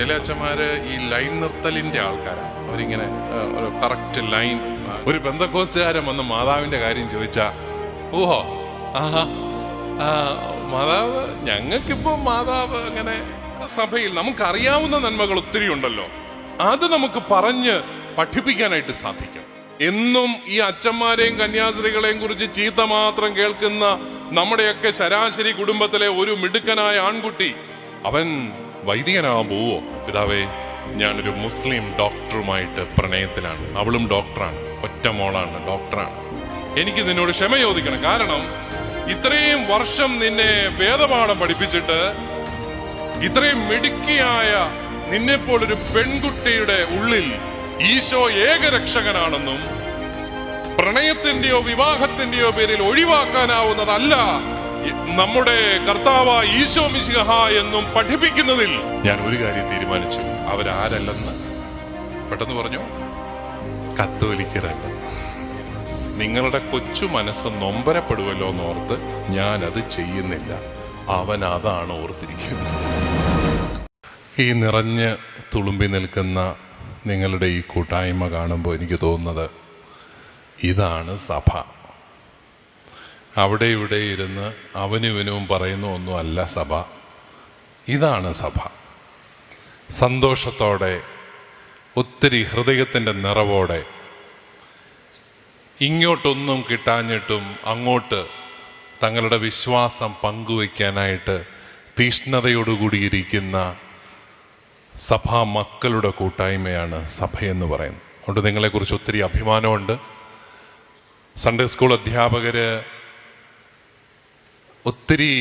ചില അച്ഛന്മാര് ഈ ലൈൻ നിർത്തലിന്റെ ആൾക്കാരാണ്. അവരിങ്ങനെ ഒരു കറക്റ്റ് ലൈൻ. ഒരു പെന്തക്കോസ്തുകാരൻ വന്ന് മാതാവിന്റെ കാര്യം ചോദിച്ചാ, ഓഹോ ആഹാ മാതാവ്, ഞങ്ങൾക്കിപ്പോ മാതാവ് അങ്ങനെ സഭയിൽ നമുക്കറിയാവുന്ന നന്മകൾ ഒത്തിരി ഉണ്ടല്ലോ, അത് നമുക്ക് പറഞ്ഞ് പഠിപ്പിക്കാനായിട്ട് സാധിക്കും. എന്നും ഈ അച്ഛന്മാരെയും കന്യാസ്ത്രീകളെയും കുറിച്ച് ചീത്ത മാത്രം കേൾക്കുന്ന നമ്മുടെയൊക്കെ ശരാശരി കുടുംബത്തിലെ ഒരു മിടുക്കനായ ആൺകുട്ടി അവൻ വൈദികനാകാൻ പോവോ? പിതാവേ, ഞാനൊരു മുസ്ലിം ഡോക്ടറുമായിട്ട് പ്രണയത്തിലാണ്, അവളും ഡോക്ടറാണ്, ഒറ്റ മോളാണ്, ഡോക്ടറാണ്. എനിക്ക് നിന്നോട് ക്ഷമ ചോദിക്കണം. കാരണം ഇത്രയും വർഷം നിന്നെ വേദപാഠം പഠിപ്പിച്ചിട്ട് ഇത്രയും മിടുക്കിയായ നിന്നെപ്പോലൊരു പെൺകുട്ടിയുടെ ഉള്ളിൽ ഈശോ ഏകരക്ഷകനാണെന്നും പ്രണയത്തിന്റെയോ വിവാഹത്തിന്റെയോ പേരിൽ ഒഴിവാക്കാനാവുന്നതല്ല നമ്മുടെ കർത്താവായ ഈശോ മിശിഹ എന്നും പഠിപ്പിക്കുന്നതിൽ ഞാൻ ഒരു കാര്യം തീരുമാനിച്ചു. അവരാരല്ലെന്ന് പെട്ടെന്ന് പറഞ്ഞു, കത്തോലിക്കരല്ലെന്ന്. നിങ്ങളുടെ കൊച്ചു മനസ്സ് നൊമ്പരപ്പെടുമല്ലോ എന്നോർത്ത് ഞാനത് ചെയ്യുന്നില്ല. അവൻ അതാണ് ഓർത്തിരിക്കുന്നത്. ഈ നിറഞ്ഞ് തുളുമ്പി നിൽക്കുന്ന നിങ്ങളുടെ ഈ കൂട്ടായ്മ കാണുമ്പോൾ എനിക്ക് തോന്നുന്നത് ഇതാണ് സഭ. അവിടെ ഇവിടെ ഇരുന്ന് അവനിവനും പറയുന്ന ഒന്നും അല്ല സഭ. ഇതാണ് സഭ. സന്തോഷത്തോടെ, ഒത്തിരി ഹൃദയത്തിൻ്റെ നിറവോടെ, ഇങ്ങോട്ടൊന്നും കിട്ടാഞ്ഞിട്ടും അങ്ങോട്ട് തങ്ങളുടെ വിശ്വാസം പങ്കുവയ്ക്കാനായിട്ട് തീഷ്ണതയോടുകൂടിയിരിക്കുന്ന സഭാ മക്കളുടെ കൂട്ടായ്മയാണ് സഭയെന്ന് പറയുന്നത്. അതുകൊണ്ട് നിങ്ങളെക്കുറിച്ച് ഒത്തിരി അഭിമാനമുണ്ട്. സൺഡേ സ്കൂൾ അധ്യാപകര് ഒത്തിരി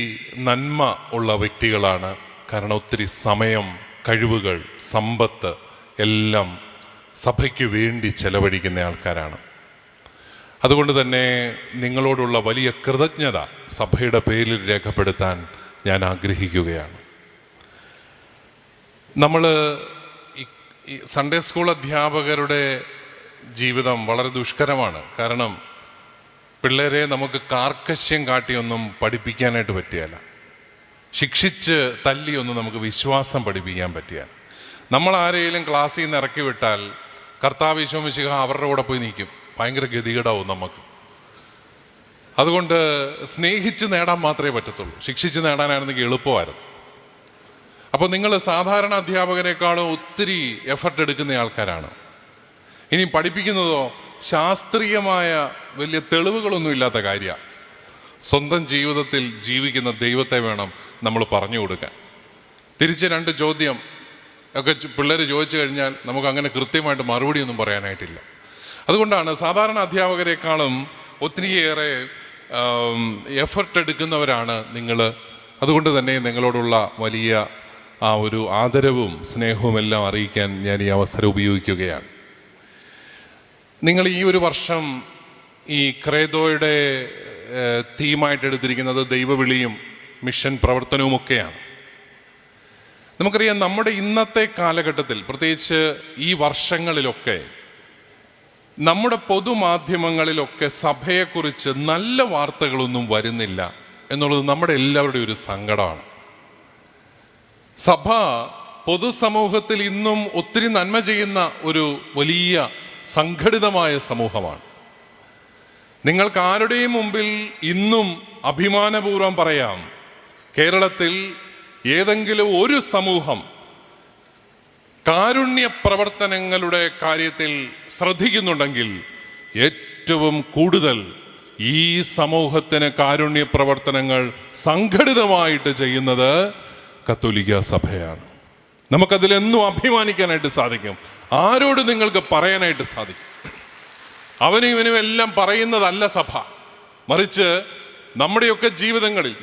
നന്മ ഉള്ള വ്യക്തികളാണ്. കാരണം ഒത്തിരി സമയം, കഴിവുകൾ, സമ്പത്ത് എല്ലാം സഭയ്ക്ക് വേണ്ടി ചെലവഴിക്കുന്ന ആൾക്കാരാണ്. അതുകൊണ്ട് തന്നെ നിങ്ങളോടുള്ള വലിയ കൃതജ്ഞത സഭയുടെ പേരിൽ രേഖപ്പെടുത്താൻ ഞാൻ ആഗ്രഹിക്കുകയാണ്. നമ്മൾ ഈ സൺഡേ സ്കൂൾ അധ്യാപകരുടെ ജീവിതം വളരെ ദുഷ്കരമാണ്. കാരണം പിള്ളേരെ നമുക്ക് കാർക്കശ്യം കാട്ടിയൊന്നും പഠിപ്പിക്കാനായിട്ട് പറ്റിയല്ല, ശിക്ഷിച്ച് തല്ലിയൊന്നും നമുക്ക് വിശ്വാസം പഠിപ്പിക്കാൻ പറ്റിയല്ല. നമ്മൾ ആരെയും ക്ലാസ്സിൽ നിന്ന് ഇറക്കി വിട്ടാൽ കർത്താവ് ഈശോ മിശിഹ അവരുടെ കൂടെ പോയി നിൽക്കും. ഭയങ്കര ഗതികേടാവും നമുക്ക്. അതുകൊണ്ട് സ്നേഹിച്ച് നേടാൻ മാത്രമേ പറ്റത്തുള്ളൂ. ശിക്ഷിച്ച് നേടാനായിരുന്നെങ്കിൽ എളുപ്പമായിരുന്നു. അപ്പോൾ നിങ്ങൾ സാധാരണ അധ്യാപകരെക്കാളും ഒത്തിരി എഫർട്ട് എടുക്കുന്ന ആൾക്കാരാണ്. ഇനി പഠിപ്പിക്കുന്നതോ ശാസ്ത്രീയമായ വലിയ തെളിവുകളൊന്നും ഇല്ലാത്ത കാര്യമാണ്. സ്വന്തം ജീവിതത്തിൽ ജീവിക്കുന്ന ദൈവത്തെ വേണം നമ്മൾ പറഞ്ഞു കൊടുക്കാൻ. തിരിച്ച് 2 ചോദ്യം ഒക്കെ പിള്ളേർ ചോദിച്ചു കഴിഞ്ഞാൽ നമുക്ക് അങ്ങനെ കൃത്യമായിട്ട് മറുപടിയൊന്നും പറയാനായിട്ടില്ല. അതുകൊണ്ടാണ് സാധാരണ അധ്യാപകരെക്കാളും ഒത്തിരിയേറെ എഫർട്ട് എടുക്കുന്നവരാണ് നിങ്ങൾ. അതുകൊണ്ട് തന്നെ നിങ്ങളോടുള്ള വലിയ ആ ഒരു ആദരവും സ്നേഹവും എല്ലാം അറിയിക്കാൻ ഞാൻ ഈ അവസരം ഉപയോഗിക്കുകയാണ്. നിങ്ങൾ ഈ ഒരു വർഷം ഈ ക്രേദോയുടെ തീമായിട്ട് എടുത്തിരിക്കുന്നത് ദൈവവിളിയും മിഷൻ പ്രവർത്തനവുമൊക്കെയാണ്. നമുക്കറിയാം, നമ്മുടെ ഇന്നത്തെ കാലഘട്ടത്തിൽ, പ്രത്യേകിച്ച് ഈ വർഷങ്ങളിലൊക്കെ നമ്മുടെ പൊതുമാധ്യമങ്ങളിലൊക്കെ സഭയെക്കുറിച്ച് നല്ല വാർത്തകളൊന്നും വരുന്നില്ല എന്നുള്ളത് നമ്മുടെ എല്ലാവരുടെയും ഒരു സങ്കടമാണ്. സഭ പൊതുസമൂഹത്തിൽ ഇന്നും ഒത്തിരി നന്മ ചെയ്യുന്ന ഒരു വലിയ സംഘടിതമായ സമൂഹമാണ്. നിങ്ങൾക്ക് ആരുടെയും മുമ്പിൽ ഇന്നും അഭിമാനപൂർവ്വം പറയാം, കേരളത്തിൽ ഏതെങ്കിലും ഒരു സമൂഹം കാരുണ്യ പ്രവർത്തനങ്ങളുടെ കാര്യത്തിൽ ശ്രദ്ധിക്കുന്നുണ്ടെങ്കിൽ ഏറ്റവും കൂടുതൽ ഈ സമൂഹത്തിന് കാരുണ്യ പ്രവർത്തനങ്ങൾ സംഘടിതമായിട്ട് ചെയ്യുന്നത് കത്തോലിക്ക സഭയാണ്. നമുക്കതിലെന്നും അഭിമാനിക്കാനായിട്ട് സാധിക്കും. ആരോട് നിങ്ങൾക്ക് പറയാനായിട്ട് സാധിക്കും. അവനും ഇവനും എല്ലാം പറയുന്നതല്ല സഭ, മറിച്ച് നമ്മുടെയൊക്കെ ജീവിതങ്ങളിൽ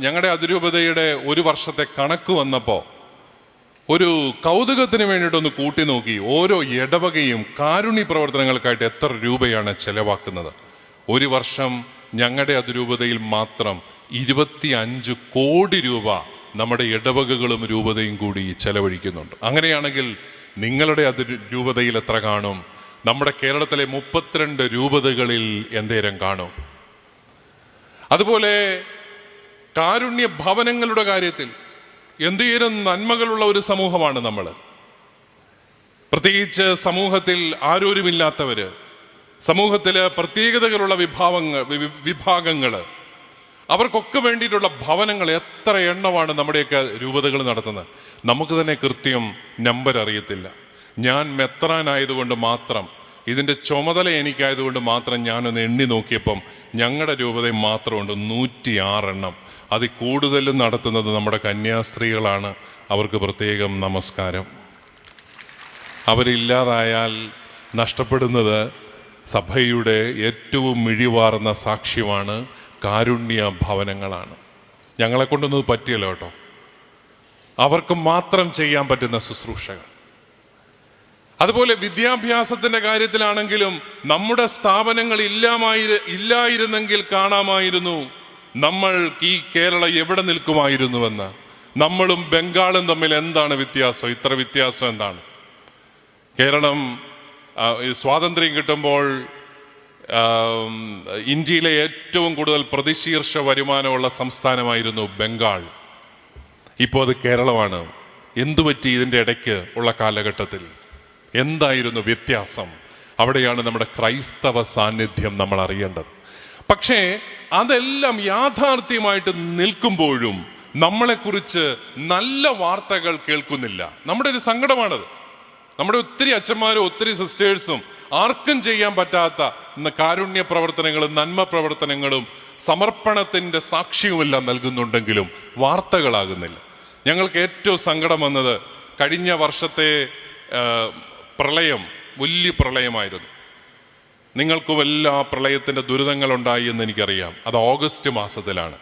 ഞങ്ങളുടെ അതിരൂപതയുടെ 1 വർഷത്തെ കണക്ക് വന്നപ്പോൾ ഒരു കൗതുകത്തിന് വേണ്ടിയിട്ടൊന്ന് കൂട്ടി നോക്കി. ഓരോ ഇടവകയും കാരുണ്യ പ്രവർത്തനങ്ങൾക്കായിട്ട് എത്ര രൂപയാണ് ചെലവാക്കുന്നത്. 1 വർഷം ഞങ്ങളുടെ അതിരൂപതയിൽ മാത്രം 25 കോടി രൂപ നമ്മുടെ ഇടവകകളും രൂപതയും കൂടി ചെലവഴിക്കുന്നുണ്ട്. അങ്ങനെയാണെങ്കിൽ നിങ്ങളുടെ അതിരൂപതയിൽ എത്ര കാണും? നമ്മുടെ കേരളത്തിലെ 32 രൂപതകളിൽ എന്തേരം കാണും? അതുപോലെ കാരുണ്യ ഭവനങ്ങളുടെ കാര്യത്തിൽ എന്തേലും നന്മകളുള്ള ഒരു സമൂഹമാണ് നമ്മൾ. പ്രത്യേകിച്ച് സമൂഹത്തിൽ ആരോരുമില്ലാത്തവര്, സമൂഹത്തില് പ്രത്യേകതകളുള്ള വിഭാഗങ്ങൾ, അവർക്കൊക്കെ വേണ്ടിയിട്ടുള്ള ഭവനങ്ങൾ എത്ര എണ്ണമാണ് നമ്മുടെയൊക്കെ രൂപതകൾ നടത്തുന്നത്. നമുക്ക് തന്നെ കൃത്യം നമ്പർ അറിയത്തില്ല. ഞാൻ മെത്രാനായതുകൊണ്ട് മാത്രം, ഇതിൻ്റെ ചുമതല എനിക്കായതുകൊണ്ട് മാത്രം ഞാനൊന്ന് എണ്ണി നോക്കിയപ്പം ഞങ്ങളുടെ രൂപതയും മാത്രമുണ്ട് 106 എണ്ണം. അതിൽ കൂടുതലും നടത്തുന്നത് നമ്മുടെ കന്യാസ്ത്രീകളാണ്. അവർക്ക് പ്രത്യേകം നമസ്കാരം. അവരില്ലാതായാൽ നഷ്ടപ്പെടുന്നത് സഭയുടെ ഏറ്റവും മിഴിവാർന്ന സാക്ഷ്യമാണ്, കാരുണ്യ ഭവനങ്ങളാണ്. ഞങ്ങളെ കൊണ്ടൊന്നും പറ്റിയല്ലോ കേട്ടോ. അവർക്ക് മാത്രം ചെയ്യാൻ പറ്റുന്ന ശുശ്രൂഷകൾ. അതുപോലെ വിദ്യാഭ്യാസത്തിൻ്റെ കാര്യത്തിലാണെങ്കിലും നമ്മുടെ സ്ഥാപനങ്ങൾ ഇല്ലായിരുന്നെങ്കിൽ കാണാമായിരുന്നു നമ്മൾ ഈ കേരളം എവിടെ നിൽക്കുമായിരുന്നുവെന്ന്. നമ്മളും ബംഗാളും തമ്മിൽ എന്താണ് വ്യത്യാസം? ഇത്ര വ്യത്യാസം എന്താണ്? കേരളം സ്വാതന്ത്ര്യം കിട്ടുമ്പോൾ ഇന്ത്യയിലെ ഏറ്റവും കൂടുതൽ പ്രതിശീർഷ വരുമാനമുള്ള സംസ്ഥാനമായിരുന്നു ബംഗാൾ. ഇപ്പോൾ അത് കേരളമാണ്. എന്തുപറ്റി ഇതിൻ്റെ ഇടയ്ക്ക് ഉള്ള കാലഘട്ടത്തിൽ? എന്തായിരുന്നു വ്യത്യാസം? അവിടെയാണ് നമ്മുടെ ക്രൈസ്തവ സാന്നിധ്യം നമ്മൾ അറിയേണ്ടത്. പക്ഷേ അതെല്ലാം യാഥാർത്ഥ്യമായിട്ട് നിൽക്കുമ്പോഴും നമ്മളെക്കുറിച്ച് നല്ല വാർത്തകൾ കേൾക്കുന്നില്ല. നമ്മുടെ ഒരു സങ്കടമാണത്. നമ്മുടെ ഒത്തിരി അച്ഛന്മാരും ഒത്തിരി സിസ്റ്റേഴ്സും ആർക്കും ചെയ്യാൻ പറ്റാത്ത കാരുണ്യ പ്രവർത്തനങ്ങളും നന്മ പ്രവർത്തനങ്ങളും സമർപ്പണത്തിൻ്റെ സാക്ഷ്യവുമെല്ലാം നൽകുന്നുണ്ടെങ്കിലും വാർത്തകളാകുന്നില്ല. ഞങ്ങൾക്ക് ഏറ്റവും സങ്കടം വന്നത് കഴിഞ്ഞ വർഷത്തെ പ്രളയം വലിയ പ്രളയമായിരുന്നു. നിങ്ങൾക്കും എല്ലാ പ്രളയത്തിൻ്റെ ദുരിതങ്ങളുണ്ടായി എന്ന് എനിക്കറിയാം. അത് ഓഗസ്റ്റ് മാസത്തിലാണ്.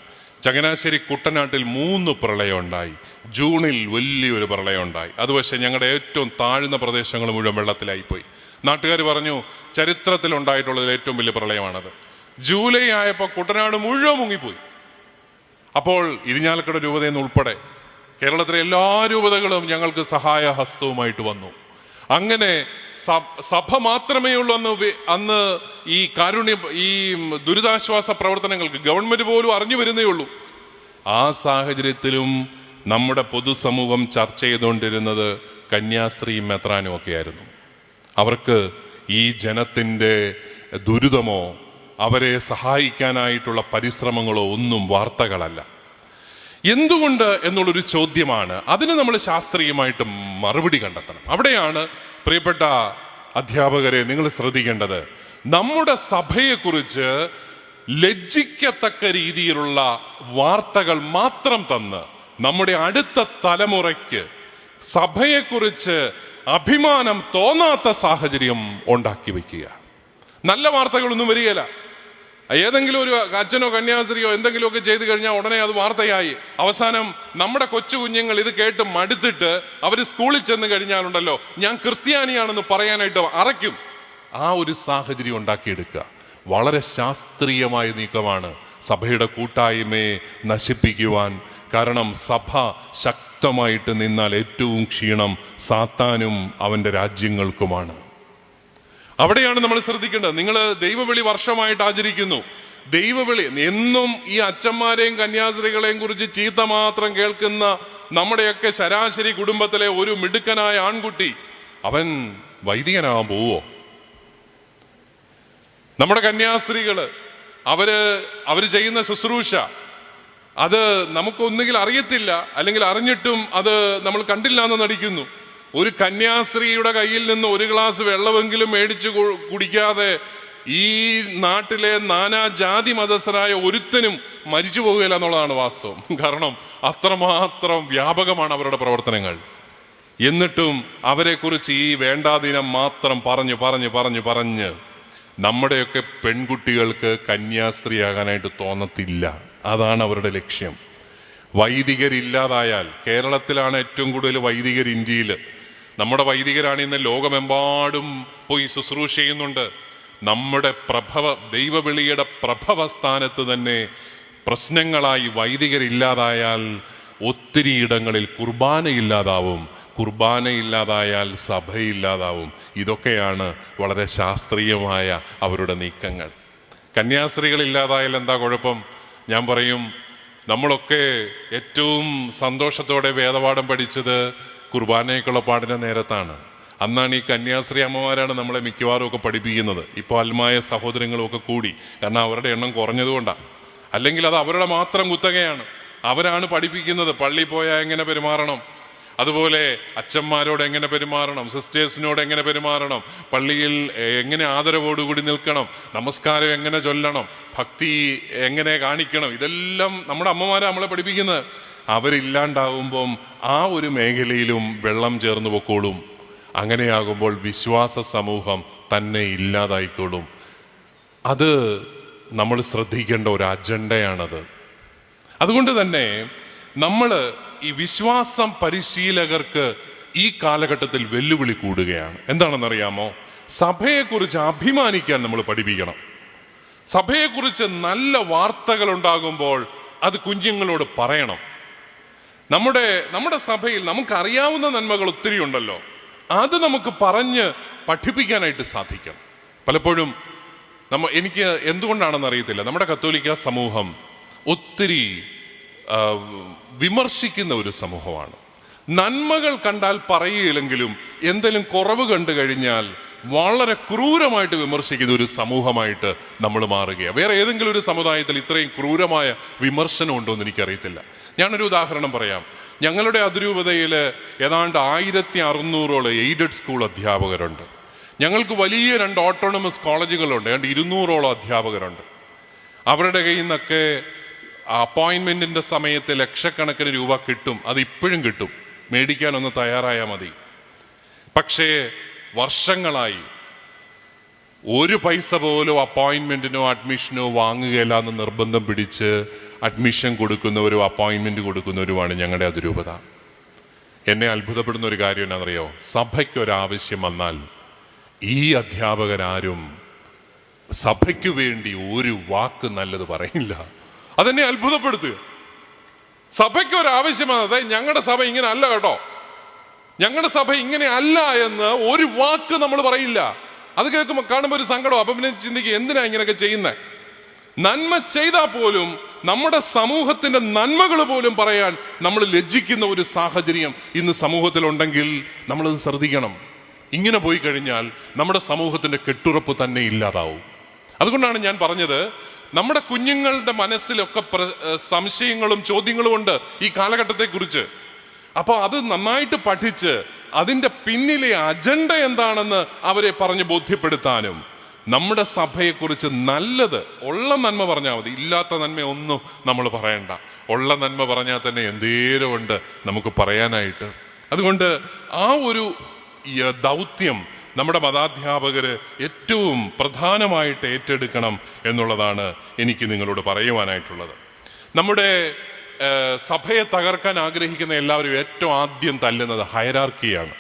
ചങ്ങനാശ്ശേരി കുട്ടനാട്ടിൽ 3 പ്രളയം ഉണ്ടായി. ജൂണിൽ വലിയൊരു പ്രളയം ഉണ്ടായി. അത് പക്ഷേ ഞങ്ങളുടെ ഏറ്റവും താഴ്ന്ന പ്രദേശങ്ങൾ മുഴുവൻ വെള്ളത്തിലായിപ്പോയി. നാട്ടുകാർ പറഞ്ഞു ചരിത്രത്തിലുണ്ടായിട്ടുള്ളതിൽ ഏറ്റവും വലിയ പ്രളയമാണത്. ജൂലൈ ആയപ്പോൾ കുട്ടനാട് മുഴുവൻ മുങ്ങിപ്പോയി. അപ്പോൾ ഇരിഞ്ഞാലക്കുട രൂപതയിൽ നിന്ന് ഉൾപ്പെടെ കേരളത്തിലെ എല്ലാ രൂപതകളും ഞങ്ങൾക്ക് സഹായ ഹസ്തവുമായിട്ട് വന്നു. അങ്ങനെ സഭ മാത്രമേ ഉള്ളൂ അന്ന് ഈ ദുരിതാശ്വാസ പ്രവർത്തനങ്ങൾക്ക് ഗവൺമെന്റ് പോലും അറിഞ്ഞു വരുന്നേ ഉള്ളൂ. ആ സാഹചര്യത്തിലും നമ്മുടെ പൊതുസമൂഹം ചർച്ച ചെയ്തുകൊണ്ടിരുന്നത് കന്യാസ്ത്രീയും മെത്രാനും ഒക്കെ ആയിരുന്നു. അവർക്ക് ഈ ജനത്തിൻ്റെ ദുരിതമോ അവരെ സഹായിക്കാനായിട്ടുള്ള പരിശ്രമങ്ങളോ ഒന്നും വാർത്തകളല്ല. എന്തുകൊണ്ട് എന്നുള്ളൊരു ചോദ്യമാണ്. അതിന് നമ്മൾ ശാസ്ത്രീയമായിട്ട് മറുപടി കണ്ടെത്തണം. അവിടെയാണ് പ്രിയപ്പെട്ട അധ്യാപകരെ നിങ്ങൾ ശ്രദ്ധിക്കേണ്ടത്. നമ്മുടെ സഭയെക്കുറിച്ച് ലജ്ജിക്കത്തക്ക രീതിയിലുള്ള വാർത്തകൾ മാത്രം തന്ന് നമ്മുടെ അടുത്ത തലമുറയ്ക്ക് സഭയെക്കുറിച്ച് അഭിമാനം തോന്നാത്ത സാഹചര്യം ഉണ്ടാക്കി വയ്ക്കുക. നല്ല വാർത്തകളൊന്നും വരികയില്ല. ഏതെങ്കിലും ഒരു അച്ഛനോ കന്യാസ്ത്രീയോ എന്തെങ്കിലുമൊക്കെ ചെയ്തു കഴിഞ്ഞാൽ ഉടനെ അത് വാർത്തയായി. അവസാനം നമ്മുടെ കൊച്ചു കുഞ്ഞുങ്ങൾ ഇത് കേട്ട് മടുത്തിട്ട് അവർ സ്കൂളിൽ ചെന്ന് കഴിഞ്ഞാലുണ്ടല്ലോ ഞാൻ ക്രിസ്ത്യാനിയാണെന്ന് പറയാനായിട്ട് അറയ്ക്കും. ആ ഒരു സാഹചര്യം ഉണ്ടാക്കിയെടുക്കുക വളരെ ശാസ്ത്രീയമായ നീക്കമാണ് സഭയുടെ കൂട്ടായ്മയെ നശിപ്പിക്കുവാൻ. കാരണം സഭ ശക്തമായിട്ട് നിന്നാൽ ഏറ്റവും ക്ഷീണം സാത്താനും അവൻ്റെ രാജ്യങ്ങൾക്കുമാണ്. അവിടെയാണ് നമ്മൾ ശ്രദ്ധിക്കേണ്ടത്. നിങ്ങൾ ദൈവവിളി വർഷമായിട്ട് ആചരിക്കുന്നു. ദൈവവിളി എന്നും ഈ അച്ഛന്മാരെയും കന്യാസ്ത്രീകളെയും കുറിച്ച് ചീത്ത മാത്രം കേൾക്കുന്ന നമ്മുടെയൊക്കെ ശരാശരി കുടുംബത്തിലെ ഒരു മിടുക്കനായ ആൺകുട്ടി അവൻ വൈദികനാകാൻ പോവോ? നമ്മുടെ കന്യാസ്ത്രീകള് അവര് ചെയ്യുന്ന ശുശ്രൂഷ അത് നമുക്കൊന്നുകിൽ അറിയത്തില്ല, അല്ലെങ്കിൽ അറിഞ്ഞിട്ടും അത് നമ്മൾ കണ്ടില്ല എന്ന് നടിക്കുന്നു. ഒരു കന്യാസ്ത്രീയുടെ കയ്യിൽ നിന്ന് ഒരു ഗ്ലാസ് വെള്ളമെങ്കിലും മേടിച്ച് കുടിക്കാതെ ഈ നാട്ടിലെ നാനാജാതി മതസ്ഥരായ ഒരുത്തനും മരിച്ചു പോകുകയില്ല എന്നുള്ളതാണ് വാസ്തവം. കാരണം അത്രമാത്രം വ്യാപകമാണ് അവരുടെ പ്രവർത്തനങ്ങൾ. എന്നിട്ടും അവരെക്കുറിച്ച് ഈ വേണ്ടാദിനം മാത്രം പറഞ്ഞ് നമ്മുടെയൊക്കെ പെൺകുട്ടികൾക്ക് കന്യാസ്ത്രീയാകാനായിട്ട് തോന്നത്തില്ല. അതാണ് അവരുടെ ലക്ഷ്യം. വൈദികരില്ലാതായാൽ, കേരളത്തിലാണ് ഏറ്റവും കൂടുതൽ വൈദികർ ഇന്ത്യയിൽ. നമ്മുടെ വൈദികരാണ് ഇന്ന് ലോകമെമ്പാടും പോയി ശുശ്രൂഷ ചെയ്യുന്നുണ്ട്. നമ്മുടെ ദൈവവിളിയുടെ പ്രഭവ സ്ഥാനത്ത് തന്നെ പ്രശ്നങ്ങളായി വൈദികരില്ലാതായാൽ ഒത്തിരി ഇടങ്ങളിൽ കുർബാനയില്ലാതാവും. കുർബാനയില്ലാതായാൽ സഭയില്ലാതാവും. ഇതൊക്കെയാണ് വളരെ ശാസ്ത്രീയമായ അവരുടെ നീക്കങ്ങൾ. കന്യാസ്ത്രീകളില്ലാതായാൽ എന്താ കുഴപ്പം? ഞാൻ പറയും, നമ്മളൊക്കെ ഏറ്റവും സന്തോഷത്തോടെ വേദപാഠം പഠിച്ചത് കുർബാനയ്ക്കുള്ള പാടിന നേരത്താണ്. അന്നാണ് ഈ കന്യാസ്ത്രീ അമ്മമാരാണ് നമ്മളെ മിക്കവാറും ഒക്കെ പഠിപ്പിക്കുന്നത്. ഇപ്പോൾ അൽമായ സഹോദരങ്ങളും ഒക്കെ കൂടി, കാരണം അവരുടെ എണ്ണം കുറഞ്ഞതുകൊണ്ടാണ്. അല്ലെങ്കിൽ അത് അവരുടെ മാത്രം കുത്തകയാണ്. അവരാണ് പഠിപ്പിക്കുന്നത്. പള്ളിയിൽ പോയാൽ എങ്ങനെ പെരുമാറണം, അതുപോലെ അച്ഛന്മാരോട് എങ്ങനെ പെരുമാറണം, സിസ്റ്റേഴ്സിനോട് എങ്ങനെ പെരുമാറണം, പള്ളിയിൽ എങ്ങനെ ആദരവോടുകൂടി നിൽക്കണം, നമസ്കാരം എങ്ങനെ ചൊല്ലണം, ഭക്തി എങ്ങനെ കാണിക്കണം, ഇതെല്ലാം നമ്മുടെ അമ്മമാരാണ് നമ്മളെ പഠിപ്പിക്കുന്നത്. അവരില്ലാണ്ടാവുമ്പം ആ ഒരു മേഖലയിലും വെള്ളം ചേർന്ന് പൊക്കോളും. അങ്ങനെയാകുമ്പോൾ വിശ്വാസ സമൂഹം തന്നെ ഇല്ലാതായിക്കോളും. അത് നമ്മൾ ശ്രദ്ധിക്കേണ്ട ഒരു അജണ്ടയാണത്. അതുകൊണ്ട് തന്നെ നമ്മൾ ഈ വിശ്വാസം പരിശീലകർക്ക് ഈ കാലഘട്ടത്തിൽ വെല്ലുവിളി കൂടുകയാണ്. എന്താണെന്നറിയാമോ? സഭയെക്കുറിച്ച് അഭിമാനിക്കാൻ നമ്മൾ പഠിപ്പിക്കണം. സഭയെക്കുറിച്ച് നല്ല വാർത്തകൾ ഉണ്ടാകുമ്പോൾ അത് കുഞ്ഞുങ്ങളോട് പറയണം. നമ്മുടെ സഭയിൽ നമുക്കറിയാവുന്ന നന്മകൾ ഒത്തിരി ഉണ്ടല്ലോ, അത് നമുക്ക് പറഞ്ഞ് പഠിപ്പിക്കാനായിട്ട് സാധിക്കണം. പലപ്പോഴും എനിക്ക് എന്തുകൊണ്ടാണെന്ന് അറിയത്തില്ല, നമ്മുടെ കത്തോലിക്ക സമൂഹം ഒത്തിരി വിമർശിക്കുന്ന ഒരു സമൂഹമാണ്. നന്മകൾ കണ്ടാൽ പറയുകയില്ലെങ്കിലും എന്തെങ്കിലും കുറവ് കണ്ടു കഴിഞ്ഞാൽ വളരെ ക്രൂരമായിട്ട് വിമർശിക്കുന്ന ഒരു സമൂഹമായിട്ട് നമ്മൾ മാറുകയാണ്. വേറെ ഏതെങ്കിലും ഒരു സമുദായത്തിൽ ഇത്രയും ക്രൂരമായ വിമർശനം ഉണ്ടോ എന്ന് എനിക്കറിയത്തില്ല. ഞാനൊരു ഉദാഹരണം പറയാം. ഞങ്ങളുടെ അതിരൂപതയിൽ ഏതാണ്ട് 1600 എയ്ഡഡ് സ്കൂൾ അധ്യാപകരുണ്ട്. ഞങ്ങൾക്ക് വലിയ 2 ഓട്ടോണമസ് കോളേജുകളുണ്ട്. ഏതാണ്ട് 200 അധ്യാപകരുണ്ട്. അവരുടെ കയ്യിൽ നിന്നൊക്കെ അപ്പോയിൻമെൻറ്റിൻ്റെ സമയത്ത് ലക്ഷക്കണക്കിന് രൂപ കിട്ടും. അത് ഇപ്പോഴും കിട്ടും, മേടിക്കാനൊന്ന് തയ്യാറായാൽ മതി. പക്ഷേ വർഷങ്ങളായി ഒരു പൈസ പോലും അപ്പോയിൻമെൻറ്റിനോ അഡ്മിഷനോ വാങ്ങുകയില്ല എന്ന് നിർബന്ധം പിടിച്ച് അഡ്മിഷൻ കൊടുക്കുന്നവരും അപ്പോയിൻമെൻറ്റ് കൊടുക്കുന്നവരുമാണ് ഞങ്ങളുടെ അതിരൂപത. എന്നെ അത്ഭുതപ്പെടുന്ന ഒരു കാര്യം എന്നാണെന്നറിയോ? സഭയ്ക്കൊരാവശ്യം വന്നാൽ ഈ അധ്യാപകരാരും സഭയ്ക്ക് വേണ്ടി ഒരു വാക്ക് നല്ലത് പറയില്ല. അതെന്നെ അത്ഭുതപ്പെടുത്തുക. സഭയ്ക്കൊരാവശ്യമാണ്, അതായത് ഞങ്ങളുടെ സഭ ഇങ്ങനെ അല്ല കേട്ടോ, ഞങ്ങളുടെ സഭ ഇങ്ങനെ അല്ല എന്ന് ഒരു വാക്ക് നമ്മൾ പറയില്ല. അത് കേൾക്കുമ്പോൾ കാണുമ്പോൾ ഒരു സങ്കടം. അപ്പം പിന്നെ ചിന്തിക്കുക, എന്തിനാ ഇങ്ങനെയൊക്കെ ചെയ്യുന്നത്? നന്മ ചെയ്താൽ പോലും നമ്മുടെ സമൂഹത്തിന്റെ നന്മകൾ പോലും പറയാൻ നമ്മൾ ലജ്ജിക്കുന്ന ഒരു സാഹചര്യം ഇന്ന് സമൂഹത്തിലുണ്ടെങ്കിൽ നമ്മളത് ശ്രദ്ധിക്കണം. ഇങ്ങനെ പോയി കഴിഞ്ഞാൽ നമ്മുടെ സമൂഹത്തിന്റെ കെട്ടുറപ്പ് തന്നെ ഇല്ലാതാവും. അതുകൊണ്ടാണ് ഞാൻ പറഞ്ഞത്, നമ്മുടെ കുഞ്ഞുങ്ങളുടെ മനസ്സിലൊക്കെ സംശയങ്ങളും ചോദ്യങ്ങളും ഉണ്ട് ഈ കാലഘട്ടത്തെക്കുറിച്ച്. അപ്പോൾ അത് നന്നായിട്ട് പഠിച്ച് അതിൻ്റെ പിന്നിലെ അജണ്ട എന്താണെന്ന് അവരെ പറഞ്ഞ് ബോധ്യപ്പെടുത്താനും, നമ്മുടെ സഭയെക്കുറിച്ച് നല്ലത് ഉള്ള നന്മ പറഞ്ഞാൽ മതി, ഇല്ലാത്ത നന്മ ഒന്നും നമ്മൾ പറയണ്ട. ഉള്ള നന്മ പറഞ്ഞാൽ തന്നെ എന്തേരം ഉണ്ട് നമുക്ക് പറയാനായിട്ട്. അതുകൊണ്ട് ആ ഒരു ദൗത്യം നമ്മുടെ മതാധ്യാപകർ ഏറ്റവും പ്രധാനമായിട്ട് ഏറ്റെടുക്കണം എന്നുള്ളതാണ് എനിക്ക് നിങ്ങളോട് പറയുവാനായിട്ടുള്ളത്. നമ്മുടെ സഭയെ തകർക്കാൻ ആഗ്രഹിക്കുന്ന എല്ലാവരും ഏറ്റവും ആദ്യം തല്ലുന്നത് ഹയരാർക്കിയാണ്.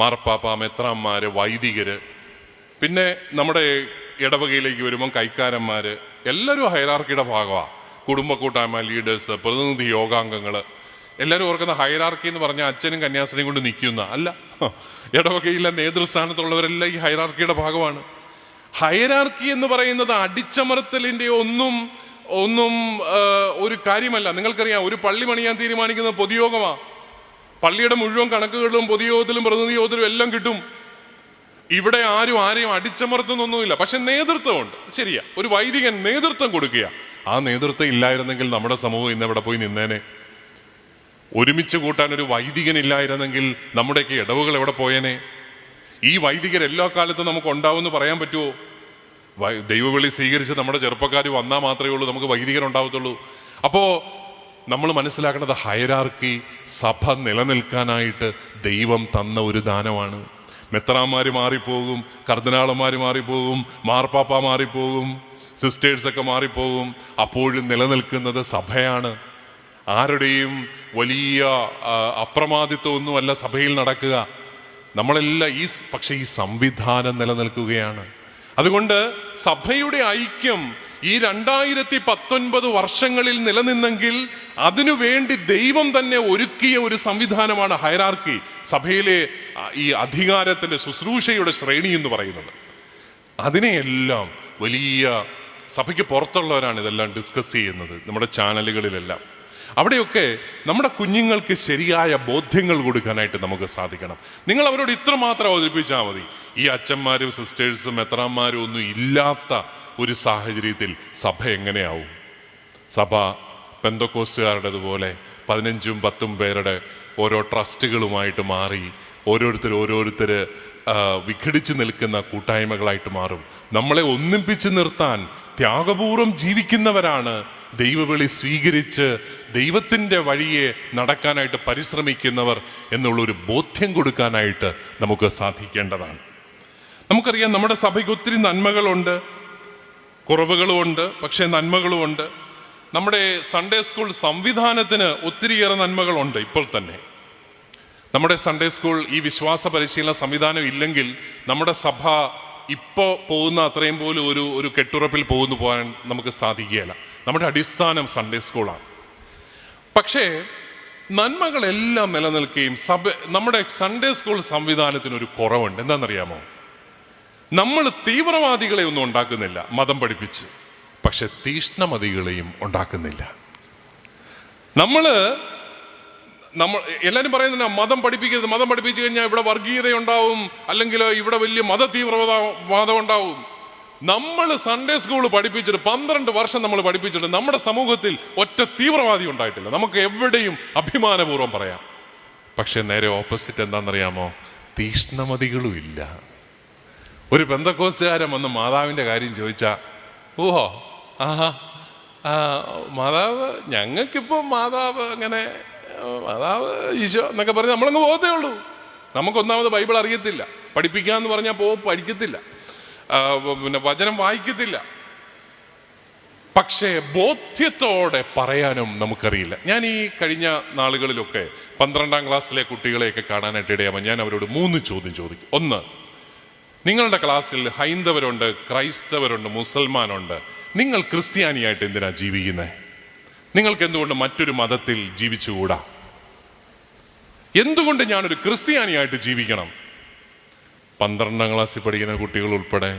മാർപ്പാപ്പ, മെത്രാന്മാർ, വൈദികര്, പിന്നെ നമ്മുടെ ഇടവകയിലേക്ക് വരുമ്പം കൈക്കാരന്മാർ, എല്ലാവരും ഹയരാർക്കിയുടെ ഭാഗമാണ്. കുടുംബ കൂട്ടായ്മ, ലീഡേഴ്സ്, പ്രതിനിധി യോഗാംഗങ്ങൾ, എല്ലാവരും ഓർക്കുന്ന ഹയരാർക്കി എന്ന് പറഞ്ഞാൽ അച്ഛനും കന്യാസ്ത്രീയും കൊണ്ട് നിൽക്കുന്ന അല്ല. ഇടവകയിലെ നേതൃസ്ഥാനത്തുള്ളവരെല്ലാം ഈ ഹയരാർക്കിയുടെ ഭാഗമാണ്. ഹയരാർക്കി എന്ന് പറയുന്നത് അടിച്ചമർത്തലിൻ്റെ ഒന്നും ഒരു കാര്യമല്ല. നിങ്ങൾക്കറിയാം, ഒരു പള്ളി പണിയാൻ തീരുമാനിക്കുന്നത് പൊതുയോഗമാണ്. പള്ളിയുടെ മുഴുവൻ കണക്കുകളിലും പൊതുയോഗത്തിലും പ്രതിനിധി യോഗത്തിലും എല്ലാം കിട്ടും. ഇവിടെ ആരെയും അടിച്ചമർത്തുന്നൊന്നുമില്ല. പക്ഷെ നേതൃത്വമുണ്ട്. ശരിയാ, ഒരു വൈദികൻ നേതൃത്വം കൊടുക്കുക. ആ നേതൃത്വം ഇല്ലായിരുന്നെങ്കിൽ നമ്മുടെ സമൂഹം ഇന്ന് എവിടെ പോയി നിന്നേനെ? ഒരുമിച്ച് കൂട്ടാൻ ഒരു വൈദികൻ ഇല്ലായിരുന്നെങ്കിൽ നമ്മുടെയൊക്കെ ഇടവുകൾ എവിടെ പോയേനെ? ഈ വൈദികർ എല്ലാ കാലത്തും നമുക്ക് ഉണ്ടാവുമെന്ന് പറയാൻ പറ്റുമോ? ദൈവവിളി സ്വീകരിച്ച് നമ്മുടെ ചെറുപ്പക്കാർ വന്നാൽ മാത്രമേ ഉള്ളൂ നമുക്ക് വൈദികർ ഉണ്ടാവത്തുള്ളൂ. അപ്പോൾ നമ്മൾ മനസ്സിലാക്കുന്നത്, ഹയരാർക്കി സഭ നിലനിൽക്കാനായിട്ട് ദൈവം തന്ന ഒരു ദാനമാണ്. മെത്രാന്മാർ മാറിപ്പോകും, കർദിനാളന്മാർ മാറിപ്പോകും, മാർപ്പാപ്പ മാറിപ്പോകും, സിസ്റ്റേഴ്സൊക്കെ മാറിപ്പോകും. അപ്പോഴും നിലനിൽക്കുന്നത് സഭയാണ്. ആരുടെയും വലിയ അപ്രമാദിത്വമൊന്നുമല്ല സഭയിൽ നടക്കുക. നമ്മളെല്ലാം പക്ഷേ ഈ സംവിധാനം നിലനിൽക്കുകയാണ്. അതുകൊണ്ട് സഭയുടെ ഐക്യം ഈ 2019 വർഷങ്ങളിൽ നിലനിന്നെങ്കിൽ അതിനു വേണ്ടി ദൈവം തന്നെ ഒരുക്കിയ ഒരു സംവിധാനമാണ് ഹയരാർക്കി, സഭയിലെ ഈ അധികാരത്തിന്റെ ശുശ്രൂഷയുടെ ശ്രേണി എന്ന് പറയുന്നത്. അതിനെയെല്ലാം വലിയ സഭയ്ക്ക് പുറത്തുള്ളവരാണ് ഇതെല്ലാം ഡിസ്കസ് ചെയ്യുന്നത്, നമ്മുടെ ചാനലുകളിലെല്ലാം. അവിടെയൊക്കെ നമ്മുടെ കുഞ്ഞുങ്ങൾക്ക് ശരിയായ ബോധ്യങ്ങൾ കൊടുക്കാനായിട്ട് നമുക്ക് സാധിക്കണം. നിങ്ങൾ അവരോട് ഇത്രമാത്രം അവതരിപ്പിച്ചാൽ മതി. ഈ അച്ഛന്മാരും സിസ്റ്റേഴ്സും മെത്രാന്മാരും ഒന്നും ഇല്ലാത്ത ഒരു സാഹചര്യത്തിൽ സഭ എങ്ങനെയാവും? സഭ പെന്തക്കോസ്തുകാരുടേതുപോലെ 15ഉം 10ഉം പേരുടെ ഓരോ ട്രസ്റ്റുകളുമായിട്ട് മാറി ഓരോരുത്തർ വിഘടിച്ച് നിൽക്കുന്ന കൂട്ടായ്മകളായിട്ട് മാറും. നമ്മളെ ഒന്നിപ്പിച്ച് നിർത്താൻ ത്യാഗപൂർവം ജീവിക്കുന്നവരാണ് ദൈവവിളി സ്വീകരിച്ച് ദൈവത്തിൻ്റെ വഴിയെ നടക്കാനായിട്ട് പരിശ്രമിക്കുന്നവർ എന്നുള്ളൊരു ബോധ്യം കൊടുക്കാനായിട്ട് നമുക്ക് സാധിക്കേണ്ടതാണ്. നമുക്കറിയാം, നമ്മുടെ സഭയ്ക്ക് ഒത്തിരി നന്മകളുണ്ട്, കുറവുകളുമുണ്ട്, പക്ഷേ നന്മകളുമുണ്ട്. നമ്മുടെ സൺഡേ സ്കൂൾ സംവിധാനത്തിന് ഒത്തിരിയേറെ നന്മകളുണ്ട്. ഇപ്പോൾ തന്നെ നമ്മുടെ സൺഡേ സ്കൂൾ ഈ വിശ്വാസ പരിശീലന സംവിധാനം ഇല്ലെങ്കിൽ നമ്മുടെ സഭ ഇപ്പോൾ പോകുന്ന അത്രയും പോലും ഒരു കെട്ടുറപ്പിൽ പോകാൻ നമുക്ക് സാധിക്കുകയില്ല. നമ്മുടെ അടിസ്ഥാനം സൺഡേ സ്കൂളാണ്. പക്ഷേ നന്മകളെല്ലാം നിലനിൽക്കുകയും നമ്മുടെ സൺഡേ സ്കൂൾ സംവിധാനത്തിനൊരു കുറവുണ്ട്. എന്താണെന്നറിയാമോ? നമ്മൾ തീവ്രവാദികളെ ഒന്നും ഉണ്ടാക്കുന്നില്ല മതം പഠിപ്പിച്ച്, പക്ഷെ തീഷ്ണമതികളെയും ഉണ്ടാക്കുന്നില്ല. നമ്മൾ എല്ലാവരും പറയുന്നില്ല മതം പഠിപ്പിക്കരുത്, മതം പഠിപ്പിച്ചു കഴിഞ്ഞാൽ ഇവിടെ വർഗീയതയുണ്ടാവും, അല്ലെങ്കിൽ ഇവിടെ വലിയ മത തീവ്രവാദം ഉണ്ടാവും. നമ്മൾ സൺഡേ സ്കൂൾ പഠിപ്പിച്ചിട്ട് 12 വർഷം നമ്മൾ പഠിപ്പിച്ചിട്ട് നമ്മുടെ സമൂഹത്തിൽ ഒറ്റ തീവ്രവാദി ഉണ്ടായിട്ടില്ല. നമുക്ക് എവിടെയും അഭിമാനപൂർവ്വം പറയാം. പക്ഷെ നേരെ ഓപ്പോസിറ്റ് എന്താണെന്നറിയാമോ? തീഷ്ണമതികളും ഇല്ല. ഒരു പെന്തക്കോസ്തുകാരൻ വന്ന് മാതാവിൻ്റെ കാര്യം ചോദിച്ചാൽ, ഓഹോ മാതാവ്, ഞങ്ങൾക്കിപ്പോൾ മാതാവ് അങ്ങനെ മാതാവ് ഈശോ എന്നൊക്കെ പറഞ്ഞ് നമ്മളങ്ങ് പോകത്തേ ഉള്ളൂ. നമുക്കൊന്നാമത് ബൈബിൾ അറിയത്തില്ല, പഠിപ്പിക്കാമെന്ന് പറഞ്ഞാൽ പഠിക്കത്തില്ല, പിന്നെ വചനം വായിക്കത്തില്ല. പക്ഷേ ബോധ്യത്തോടെ പറയാനും നമുക്കറിയില്ല. ഞാൻ ഈ കഴിഞ്ഞ നാളുകളിലൊക്കെ 12ാം ക്ലാസ്സിലെ കുട്ടികളെയൊക്കെ കാണാനായിട്ട് ഇടയാകുമ്പോൾ ഞാൻ അവരോട് 3 ചോദ്യം ചോദിക്കും. ഒന്ന്, നിങ്ങളുടെ ക്ലാസ്സിൽ ഹൈന്ദവരുണ്ട്, ക്രൈസ്തവരുണ്ട്, മുസൽമാനുണ്ട്. നിങ്ങൾ ക്രിസ്ത്യാനിയായിട്ട് എന്തിനാ ജീവിക്കുന്നത്? നിങ്ങൾക്ക് എന്തുകൊണ്ട് മറ്റൊരു മതത്തിൽ ജീവിച്ചുകൂടാ? എന്തുകൊണ്ട് ഞാനൊരു ക്രിസ്ത്യാനിയായിട്ട് ജീവിക്കണം? 12ാം ക്ലാസ്സിൽ പഠിക്കുന്ന കുട്ടികൾ ഉൾപ്പെടെ